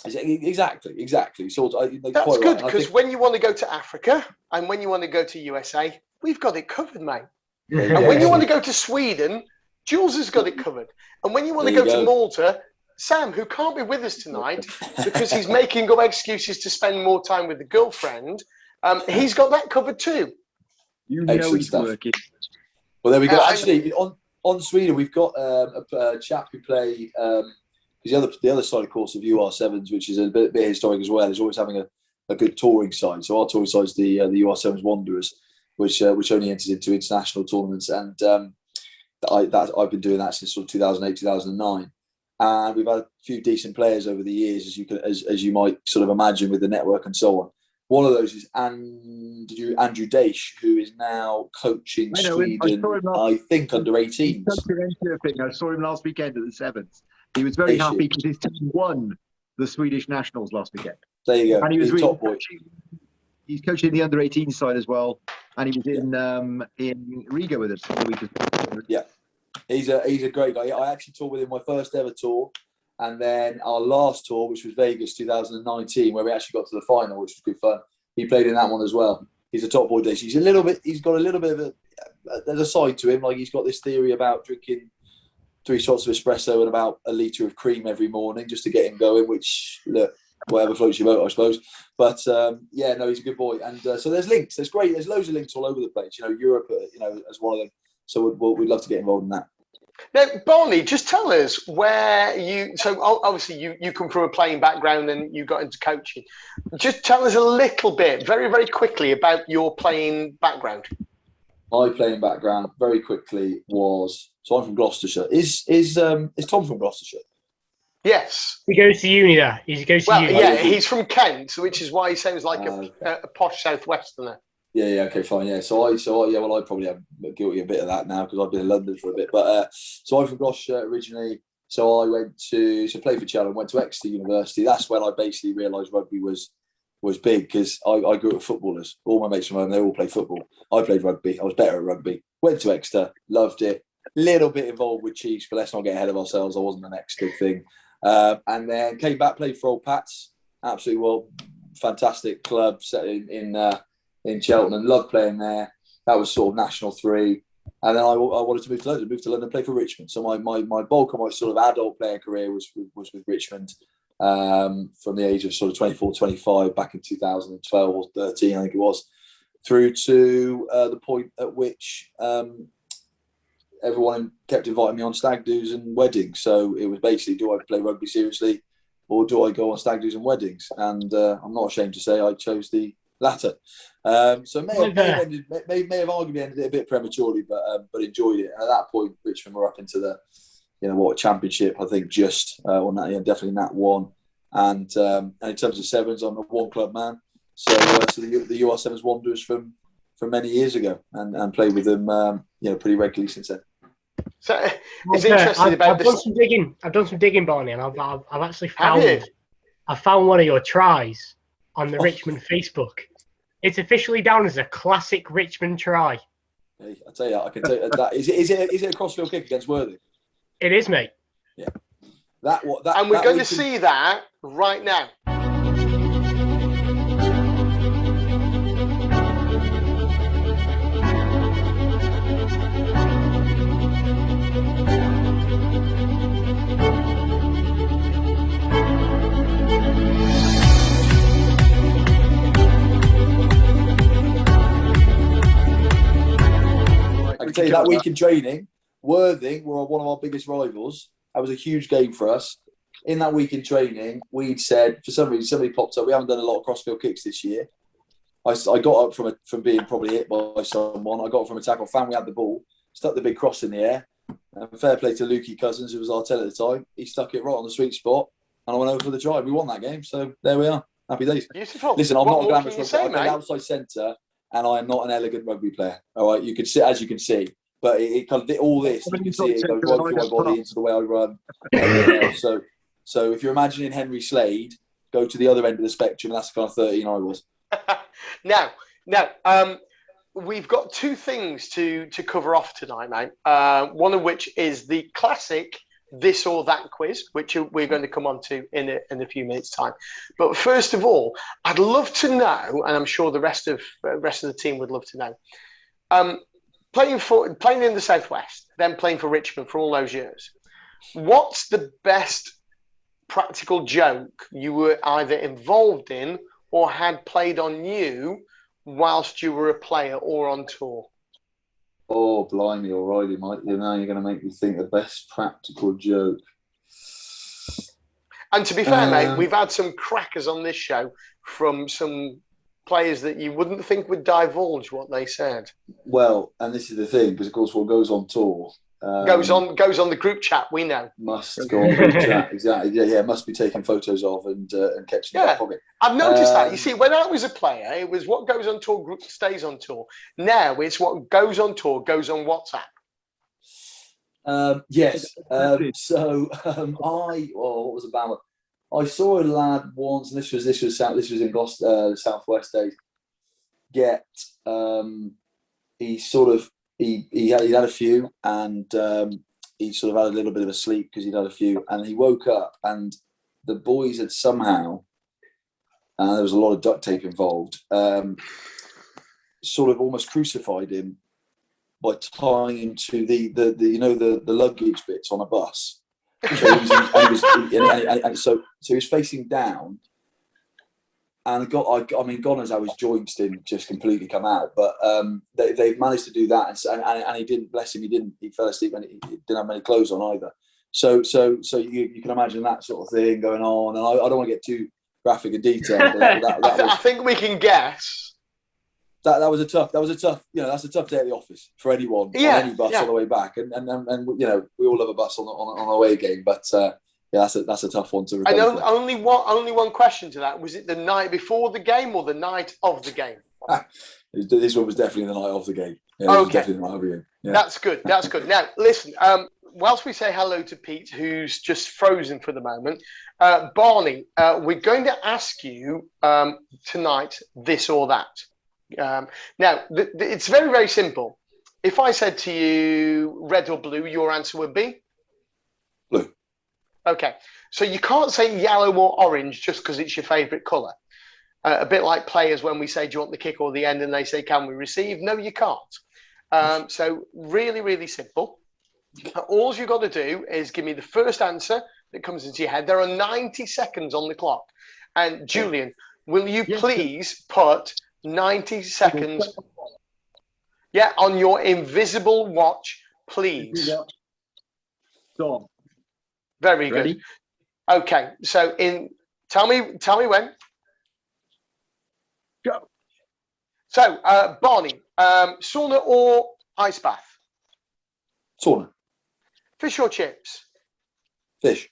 F: Exactly. So
B: that's good, because when you want to go to Africa and when you want to go to USA, we've got it covered, mate. And when you want to go to Sweden, Jules has got it covered. And when you want to go to Malta, Sam, who can't be with us tonight because he's making up excuses to spend more time with the girlfriend, he's got that covered too.
D: He's working.
F: Well, there we go. Actually, on Sweden, we've got a chap who play. Because the other side, of course, of UR7s, which is a bit historic as well, is always having a good touring side. So our touring side is the UR7s Wanderers, which only enters into international tournaments, and I've been doing that since sort of 2008, 2009. And we've had a few decent players over the years, as you might sort of imagine, with the network and so on. One of those is Andrew Daish, who is now coaching Sweden, I think, under 18s.
D: I saw him last weekend at the Sevens. He was very happy because his team won the Swedish Nationals last weekend.
F: There you go.
D: And he was really
F: top boy.
D: He's coaching the under 18 side as well, and he was in Riga with us the week before.
F: Yeah, he's a great guy. I actually toured with him my first ever tour, and then our last tour, which was Vegas 2019, where we actually got to the final, which was good fun. He played in that one as well. He's a top boy. He's got a little bit of there's a side to him. Like, he's got this theory about drinking 3 shots of espresso and about a litre of cream every morning just to get him going, which, look, whatever floats your boat, I suppose. But he's a good boy. And so there's links. There's loads of links all over the place. Europe, as one of them. So we'd love to get involved in that.
B: Now, Barney, just tell us where so obviously you come from a playing background and you got into coaching. Just tell us a little bit, very, very quickly, about your playing background.
F: My playing background, very quickly, was, so I'm from Gloucestershire. Is Tom from Gloucestershire?
C: Yes. He goes to uni there. He goes to uni.
B: Yeah, he's from Kent, which is why he sounds like a posh southwesterner.
F: Yeah, okay, fine, yeah. So I probably am guilty a bit of that now because I've been in London for a bit. But so I'm from Gloucestershire originally. So I went to play for Cheltenham, went to Exeter University. That's when I basically realised rugby was big, because I grew up with footballers. All my mates from home, they all played football. I played rugby. I was better at rugby. Went to Exeter, loved it. Little bit involved with Chiefs, but let's not get ahead of ourselves. I wasn't the next big thing. And then came back, played for Old Pats. Absolutely fantastic club set in Cheltenham. Loved playing there. That was sort of National 3. And then I wanted to move to London, play for Richmond. So my bulk of my sort of adult player career was with Richmond, from the age of sort of 24, 25 back in 2012 or 13, I think it was, through to the point at which everyone kept inviting me on stag do's and weddings. So it was basically, do I play rugby seriously, or do I go on stag do's and weddings? And I'm not ashamed to say I chose the latter. So may have arguably ended it a bit prematurely, but enjoyed it. And at that point, Richmond were up into the championship. I think just on that, definitely Nat 1. And in terms of sevens, I'm a one club man. So the UR Sevens Wanderers from many years ago, and played with them pretty regularly since then.
B: So it's interesting about this.
C: I've done some digging, Barney, and I've actually found one of your tries on the Richmond Facebook. It's officially down as a classic Richmond try.
F: Hey, I tell you, I can tell you that is it a crossfield kick against Worthing?
C: It is, mate.
F: Yeah.
B: And we're going to see that right now.
F: I can tell you that week in training, Worthing were one of our biggest rivals. That was a huge game for us. In that week in training, we'd said, for some reason, somebody popped up. We haven't done a lot of crossfield kicks this year. I got up from being probably hit by someone. I got up from a tackle, found we had the ball, stuck the big cross in the air. And fair play to Lukey Cousins, who was our tell at the time. He stuck it right on the sweet spot, and I went over for the try. We won that game, so there we are. Happy days.
B: Beautiful.
F: Listen, I'm not a glamorous rugby player.
B: I'm
F: an outside centre, and I am not an elegant rugby player. All right, you can see, as you can see. But it kind of all this, you can see it goes right through my body into the way I run. So if you're imagining Henry Slade, go to the other end of the spectrum. That's the kind of 13 I was.
B: Now, we've got two things to cover off tonight, mate. One of which is the classic this or that quiz, which we're going to come on to in a few minutes' time. But first of all, I'd love to know, and I'm sure the rest of the team would love to know. Playing in the Southwest, then playing for Richmond for all those years, what's the best practical joke you were either involved in or had played on you whilst you were a player or on tour?
F: Oh, blimey, alrighty, Mike. You're going to make me think the best practical joke.
B: And to be fair, mate, we've had some crackers on this show from some players that you wouldn't think would divulge what they said.
F: Well, and this is the thing, because of course what goes on tour
B: goes on the group chat. We know
F: must go on group chat. Exactly. Yeah. Must be taking photos of and catching in the pocket.
B: I've noticed that. You see, when I was a player, it was what goes on tour stays on tour. Now it's what goes on tour goes on WhatsApp.
F: Yes. What was about? I saw a lad once, and this was in Gloucester, Southwest days. He had a few, and he sort of had a little bit of a sleep because he'd had a few, and he woke up, and the boys had somehow, there was a lot of duct tape involved, sort of almost crucified him by tying him to the luggage bits on a bus. So he was facing down, and God knows how his joints didn't just completely come out, but they've managed to do that, and he didn't. Bless him, he fell asleep and he didn't have many clothes on either. So you can imagine that sort of thing going on, and I don't want to get too graphic and detailed, but
B: I think we can guess.
F: That was a tough. That's a tough day at the office for anyone on any bus on the way back, and we all love a bus on an away game, but that's a tough one to recover.
B: I know only one question to that. Was it the night before the game or the night of the game?
F: This one was definitely the night of the game. Yeah,
B: okay,
F: definitely the night of the game. Yeah.
B: That's good. Now listen. Whilst we say hello to Pete, who's just frozen for the moment, Barney, we're going to ask you tonight this or that. Now, it's very, very simple. If I said to you red or blue, your answer would be?
F: Blue.
B: Okay. So you can't say yellow or orange just because it's your favourite colour. A bit like players when we say, do you want the kick or the end? And they say, can we receive? No, you can't. So really, really simple. All you've got to do is give me the first answer that comes into your head. There are 90 seconds on the clock. And Julian, will you please put 90 seconds on your invisible watch, please?
D: Go on.
B: Very
D: Ready?
B: good. Okay, so tell me when.
D: Go.
B: So, Barney, sauna or ice bath?
F: Sauna.
B: Fish or chips?
F: Fish.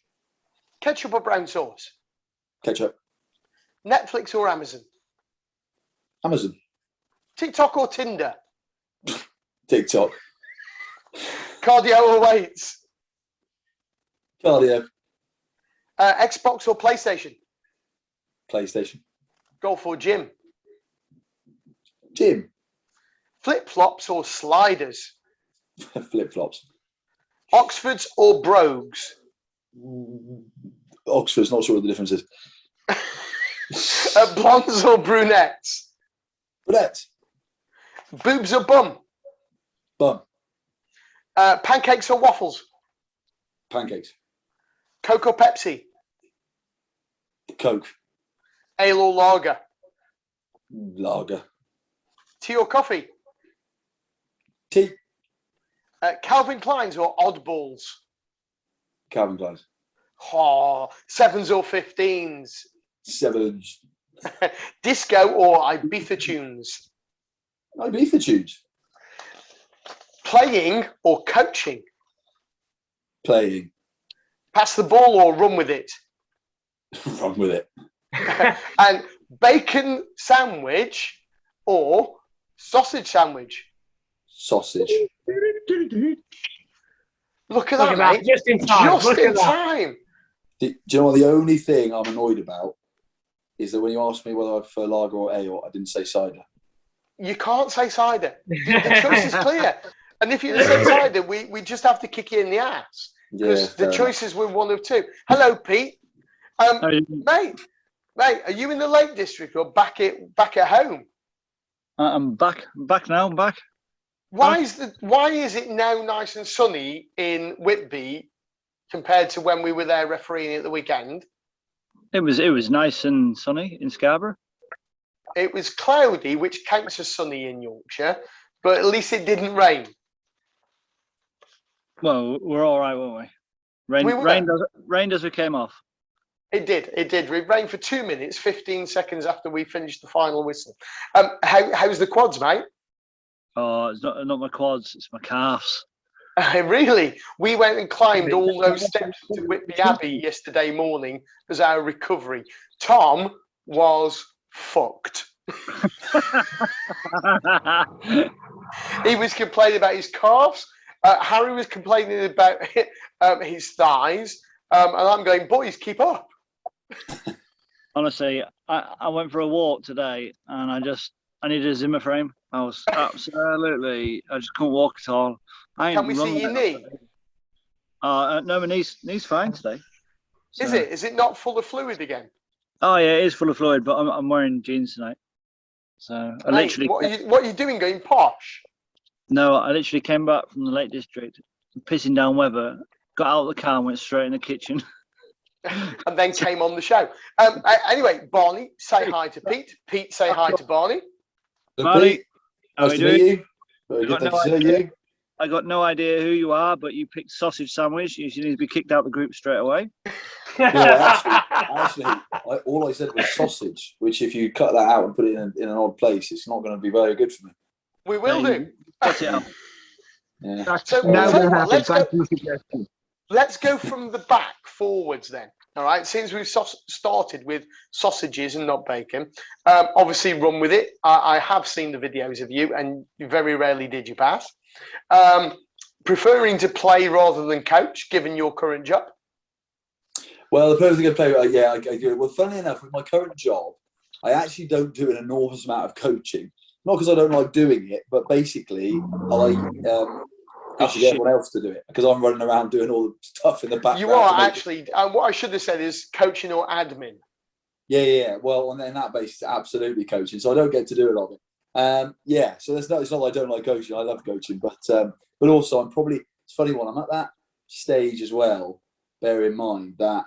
B: Ketchup or brown sauce?
F: Ketchup.
B: Netflix or Amazon?
F: Amazon.
B: TikTok or Tinder?
F: TikTok.
B: Cardio or weights?
F: Cardio.
B: Xbox or PlayStation?
F: PlayStation.
B: Golf or gym?
F: Gym.
B: Flip-flops or sliders?
F: Flip-flops.
B: Oxfords or brogues?
F: Oxford's, not sure what the difference is.
B: Blondes or brunettes?
F: Brunettes.
B: Boobs or bum?
F: Bum.
B: Pancakes or waffles?
F: Pancakes.
B: Coke or Pepsi?
F: Coke.
B: Ale or lager?
F: Lager.
B: Tea or coffee?
F: Tea.
B: Calvin Klein's or Oddballs?
F: Calvin Klein.
B: Oh, 7s or 15s?
F: 7s.
B: Disco or Ibiza tunes?
F: Ibiza tunes.
B: Playing or coaching?
F: Playing.
B: Pass the ball or run with it?
F: Run with it.
B: And bacon sandwich or sausage sandwich?
F: Sausage.
B: Look at that, mate.
C: Just in time.
B: Just in time.
F: Do you know what? The only thing I'm annoyed about is that when you asked me whether I prefer lager or ale, I didn't say cider.
B: You can't say cider. The choice is clear. And if you say cider, we just have to kick you in the ass. Because the choices were one of two. Hello, Pete. Mate, are you in the Lake District or back at home?
G: I'm back now. I'm back.
B: Why is it now nice and sunny in Whitby compared to when we were there refereeing at the weekend?
G: It was nice and sunny in Scarborough.
B: It was cloudy, which counts as sunny in Yorkshire, but at least it didn't rain.
G: Well, we're all right, weren't we? Rained as we came off.
B: It did. It rained for 2 minutes, 15 seconds after we finished the final whistle. How's the quads, mate?
G: Oh, it's not my quads, it's my calves.
B: Really? We went and climbed all those steps to Whitby Abbey yesterday morning as our recovery. Tom was fucked. He was complaining about his calves. Harry was complaining about his thighs. And I'm going, boys, keep up.
G: Honestly, I went for a walk today and I needed a Zimmer frame. I was absolutely, I just couldn't walk at all.
B: Can we see your knee?
G: No, my knee's fine today. So.
B: Is it? Is it not full of fluid again?
G: Oh yeah, it is full of fluid, but I'm wearing jeans tonight. So I literally.
B: What are you doing? Going posh?
G: No, I literally came back from the Lake District, pissing down weather, got out of the car and went straight in the kitchen.
B: And then came on the show. Anyway, Barney, say hi to Pete. Pete, say hi to Barney.
G: Barney,
F: nice to meet you.
G: I got no idea who you are, but you picked sausage sandwich. You need to be kicked out of the group straight away.
F: Actually, all I said was sausage, which if you cut that out and put it in an odd place, it's not going to be very good for me.
B: We will do.
G: Cut it out.
F: Yeah.
B: So let's go from the back forwards then. All right. Since we've started with sausages and not bacon, obviously run with it. I have seen the videos of you, and you very rarely did you pass. Preferring to play rather than coach, given your current job.
F: Well, the person going to play, I do. Well, funnily enough, with my current job, I actually don't do an enormous amount of coaching. Not because I don't like doing it, but basically I actually get everyone else to do it because I'm running around doing all the stuff in the background.
B: You are actually, what I should have said is coaching or admin.
F: Yeah. Well, on that basis, absolutely coaching. So I don't get to do a lot of it. Yeah, so it's not that I don't like coaching. I love coaching, but also it's a funny one. I'm at that stage as well. Bear in mind that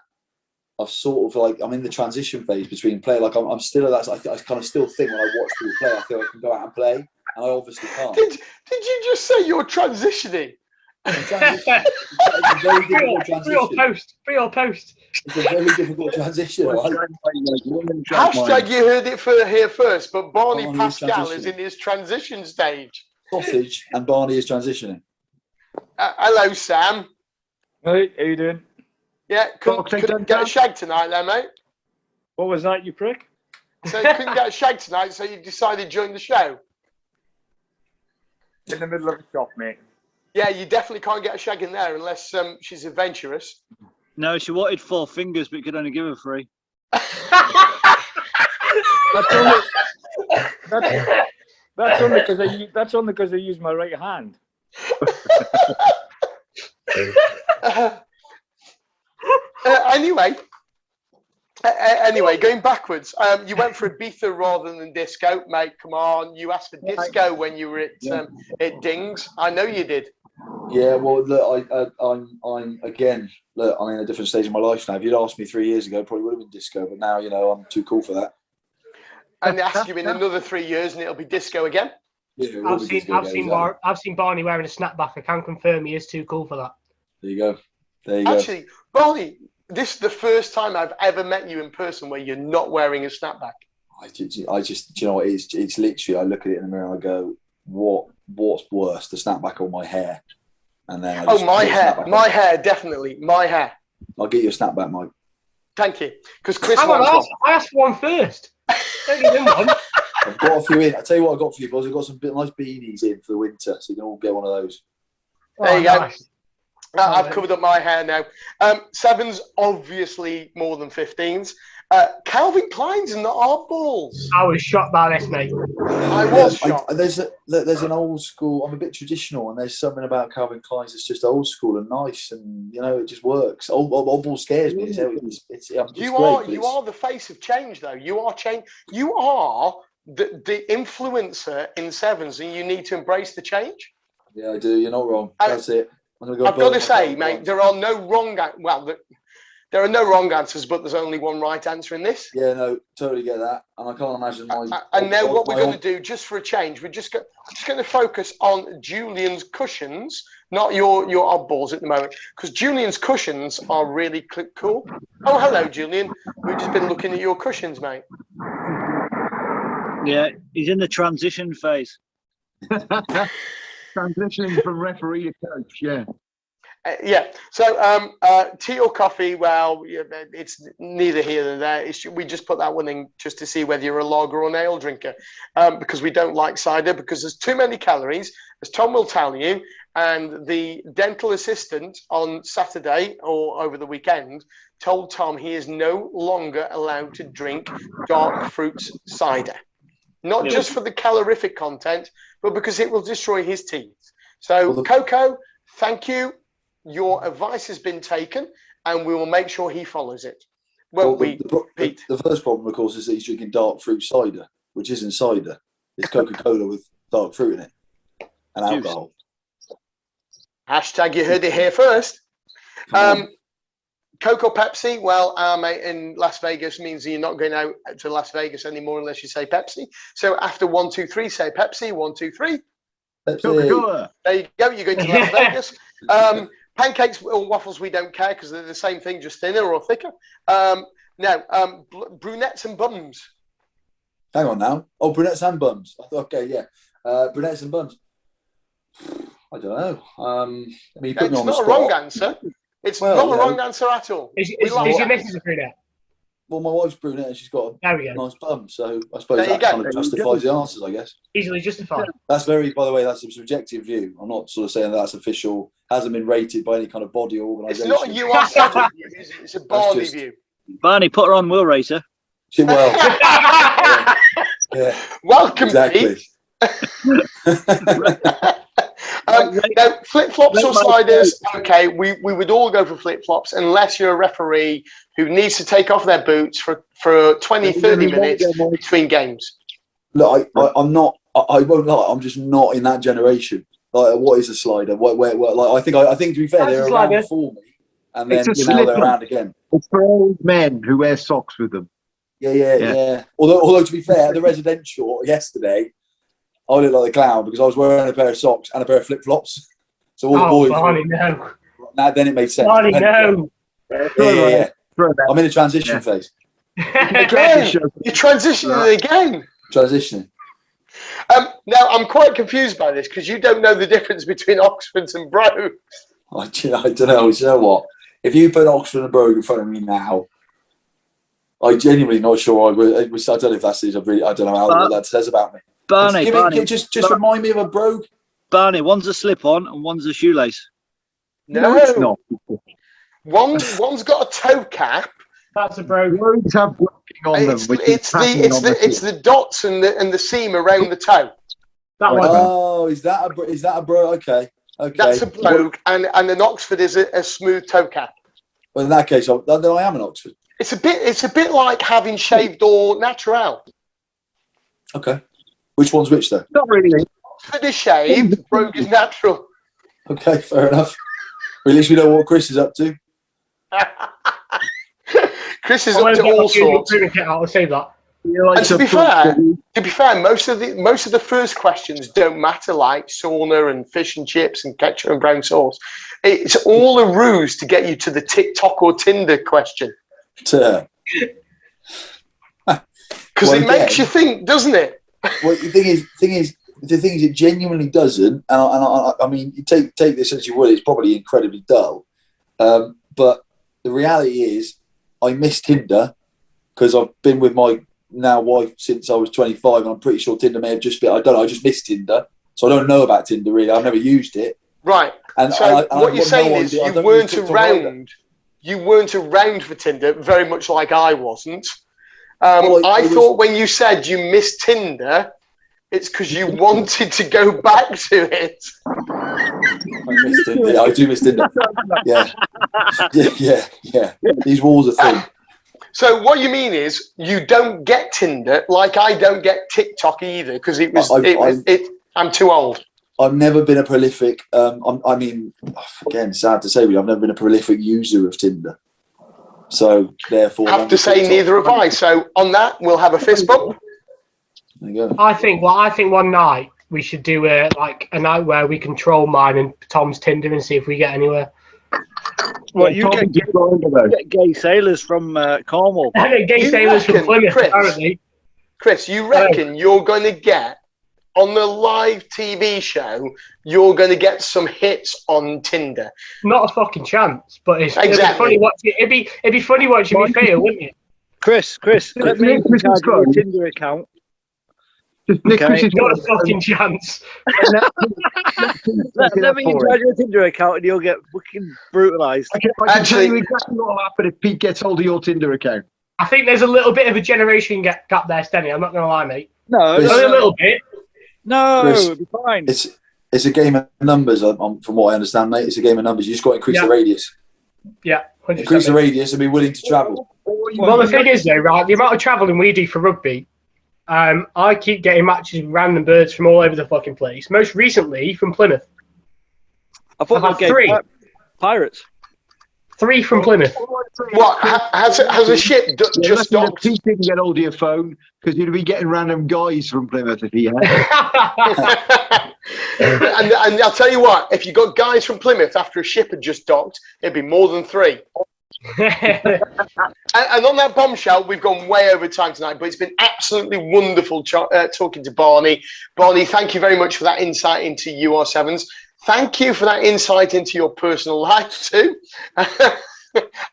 F: I've sort of I'm in the transition phase between play. Like I'm still at that. I kind of still think when I watch people play, I feel I can go out and play, and I obviously can't.
B: Did you just say you're transitioning?
F: It's a very difficult transition.
C: Pre or post.
F: It's a very difficult transition. Right?
B: Hashtag you heard it here first, but Barney
F: Barney is
B: Pascal is in his transition stage.
F: Sausage and Barney is transitioning.
B: Hello, Sam.
H: Hey, how you doing?
B: Yeah, couldn't get a shag tonight then, mate.
H: What was that, you prick?
B: So you couldn't get a shag tonight, so you decided to join the show.
H: In the middle of a shop, mate.
B: Yeah, you definitely can't get a shag in there unless she's adventurous.
G: No, she wanted 4 fingers, but you could only give her 3.
H: That's only because I use my right hand.
B: Anyway, going backwards, you went for Ibiza rather than disco, mate. Come on, you asked for disco when you were at Dings. I know you did.
F: Yeah, well, look, I'm again. Look, I'm in a different stage of my life now. If you'd asked me 3 years ago, it probably would have been disco. But now, I'm too cool for that.
B: And ask you in another 3 years, and it'll be disco again.
F: Yeah,
C: I've seen Barney wearing a snapback. I can confirm he is too cool for that.
F: There you go.
B: Actually, Barney, this is the first time I've ever met you in person where you're not wearing a snapback.
F: I just, you know, it's literally. I look at it in the mirror and I go, what's worse, the snapback or my hair? And then
B: my hair, definitely my hair.
F: I'll get you a snapback, Mike.
B: Thank you, because Chris.
C: I asked one first. Don't give him one.
F: I've got a few in. I tell you what, I got for you, boys. I've got some nice beanies in for the winter, so you can all get one of those.
B: There you go. I've covered up my hair now. 7s, obviously more than 15s. Calvin Klein's not our balls.
C: I was shocked by this, mate.
B: I was shocked.
F: There's an old school. I'm a bit traditional, and there's something about Calvin Klein's that's just old school and nice, and it just works. Old ball scares me.
B: You are the face of change, though. You are change. You are the influencer in 7s, and you need to embrace the change.
F: Yeah, I do. You're not wrong. That's it.
B: I've got to say, mate, there are no wrong. There are no wrong answers, but there's only one right answer in this.
F: Yeah, no, totally get that, and I can't imagine
B: and now what we're going to do, just for a change, we're just going to focus on Julian's cushions, not your oddballs at the moment, because Julian's cushions are really cool. Oh, hello, Julian. We've just been looking at your cushions, mate.
G: Yeah, he's in the transition phase.
D: Transitioning from referee to coach, yeah.
B: So tea or coffee, well, it's neither here nor there. We just put that one in just to see whether you're a lager or an ale drinker, because we don't like cider because there's too many calories, as Tom will tell you. And the dental assistant on Saturday or over the weekend told Tom he is no longer allowed to drink dark fruits cider. Not just for the calorific content, but because it will destroy his teeth. So, Coco, thank you. Your advice has been taken, and we will make sure he follows it. Pete?
F: The first problem, of course, is that he's drinking dark fruit cider, which isn't cider. It's Coca-Cola with dark fruit in it and alcohol.
B: Hashtag you heard it here first. Coke or Pepsi? Well, mate, in Las Vegas means you're not going out to Las Vegas anymore unless you say Pepsi. So after 1, 2, 3, say Pepsi. 1, 2, 3.
F: Coca-Cola.
B: There you go. You're going to Las Vegas. Pancakes or waffles, we don't care because they're the same thing, just thinner or thicker. Brunettes and bums.
F: Hang on now. Oh, brunettes and bums. Okay, yeah. Brunettes and bums. I don't know. You put me on the spot.
B: It's not a wrong answer. It's not a wrong answer at all.
C: Is your missus a brunette?
F: Well, my wife's brunette and she's got a nice bum, so I suppose
B: there
F: that kind of justifies the answers, I guess.
C: Easily justified.
F: That's by the way, that's a subjective view. I'm not sort of saying that's official, hasn't been rated by any kind of body or organisation.
B: It's not a US view, it's a Barney view.
G: Barney, put her on, we'll race her.
F: Well, yeah.
B: Welcome,
F: exactly.
B: Now, flip-flops or sliders, okay, we would all go for flip-flops unless you're a referee who needs to take off their boots for 20, 30 minutes between games.
F: Look, I'm not I won't lie. I'm just not in that generation. Like, what is a slider? Where like, I think to be fair,
C: That's
F: they're
C: a
F: around
C: slider.
F: before me, and then
D: It's a
F: now they're
D: slipper.
F: around again.
D: It's for old men who wear socks with them.
F: Yeah. Although to be fair, at the residential yesterday, I looked like a clown because I was wearing a pair of socks and a pair of flip flops. So all the boys.
C: Barney, no.
F: Now then it made sense.
C: Barney, no.
F: Yeah. I'm in a transition phase.
B: Again, you're transitioning again.
F: Transitioning.
B: Now, I'm quite confused by this because you don't know the difference between Oxfords and Brogues.
F: I don't know. You know what? If you put Oxford and Brogue in front of me now, I'm genuinely not sure I would. I don't know if that's it. I don't know what that says about me.
G: Barney,
F: Just remind me of a Brogue.
G: Barney, one's a slip-on and one's a shoelace.
B: No,
D: it's not.
B: One's got a toe cap.
C: That's a Brogue.
D: Roads have working on them.
B: It's the dots and the seam around the toe.
C: That one.
F: Oh, is that a Brogue? Okay.
B: That's a Brogue, and an Oxford is a smooth toe cap.
F: Well, in that case, then I am an Oxford.
B: It's a bit like having shaved or natural.
F: Okay. Which one's which though?
D: Not really.
B: Oxford is shaved, Brogue is natural.
F: Okay, fair enough. Well, at least we know what Chris is up to.
B: Chris is up to all sorts.
C: I'll save that.
B: And to be fair, most of the first questions don't matter, like sauna and fish and chips and ketchup and brown sauce. It's all a ruse to get you to the TikTok or Tinder question.
F: Because
B: it makes you think, doesn't it?
F: Well, the thing is, it genuinely doesn't. And I mean, you take this as you would. It's probably incredibly dull, but the reality is, I miss Tinder because I've been with my now wife since I was 25, and I'm pretty sure Tinder may have just been. I don't know. I just miss Tinder, so I don't know about Tinder really. I've never used it.
B: Right.
F: And
B: so what you're saying is you weren't around. You weren't around for Tinder, very much like I wasn't. I thought when you said you missed Tinder, it's because you wanted to go back to it.
F: I miss Tinder. I do miss Tinder. Yeah. These walls are thin.
B: So what you mean is you don't get Tinder, like I don't get TikTok either, because I'm too old.
F: I've never been a prolific. I mean, again, sad to say, but I've never been a prolific user of Tinder. So therefore,
B: I have to say neither have I. So on that, we'll have a fist bump.
F: There you go.
C: I think one night we should do a night where we control mine and Tom's Tinder and see if we get anywhere.
G: Well, you get gay sailors from Cornwall.
C: I get gay sailors from Plymouth, apparently.
B: Chris, you reckon you're going to get on the live TV show? You're going to get some hits on Tinder?
C: Not a fucking chance. But it'd be funny watching me fail, wouldn't it?
G: Chris, let me charge your Tinder account.
C: Okay. Not a fucking chance.
G: Let me charge your Tinder account and you'll get fucking brutalised.
D: I can tell you exactly what will happen if Pete gets hold of your Tinder account.
C: I think there's a little bit of a generation gap there, Stenny. I'm not going to lie, mate.
G: No,
C: only a little bit.
G: No,
F: Chris,
G: it'll be fine.
F: It's a game of numbers, from what I understand, mate. It's a game of numbers. You just got to increase the radius.
C: Yeah, 100%.
F: Increase the radius and be willing to travel.
C: Well, the thing is, though, right, the amount of travelling we do for rugby, I keep getting matches with random birds from all over the fucking place. Most recently, from Plymouth.
G: I've had 3. Pirates.
C: 3 from Plymouth.
B: What? Has a ship just docked?
D: Pete didn't get hold of your phone because you'd be getting random guys from Plymouth if he had.
B: and I'll tell you what, if you got guys from Plymouth after a ship had just docked, it'd be more than 3. And on that bombshell, we've gone way over time tonight, but it's been absolutely wonderful talking to Barney. Barney, thank you very much for that insight into UR7s. Thank you for that insight into your personal life too.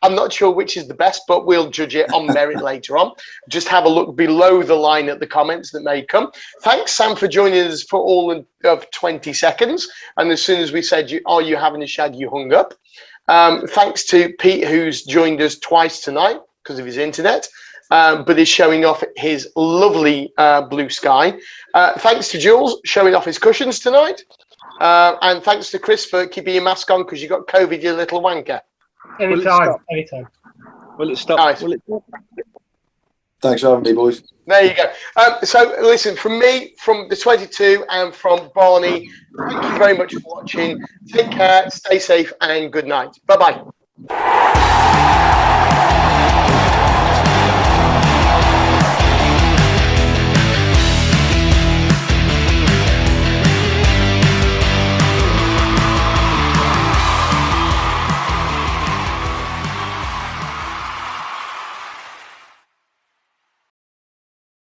B: I'm not sure which is the best, but we'll judge it on merit later on. Just have a look below the line at the comments that may come. Thanks, Sam, for joining us for all of 20 seconds. And as soon as we said, are you having a shag, you hung up. Thanks to Pete, who's joined us twice tonight because of his internet, but is showing off his lovely blue sky. Thanks to Jules, showing off his cushions tonight. And thanks to Chris for keeping your mask on because you got COVID, you little wanker.
C: Anytime.
G: Will it stop?
B: Nice.
G: Will it stop?
F: Thanks for having me, boys.
B: There you go. So, listen, from me, from the 22, and from Barney, thank you very much for watching. Take care, stay safe, and good night. Bye-bye.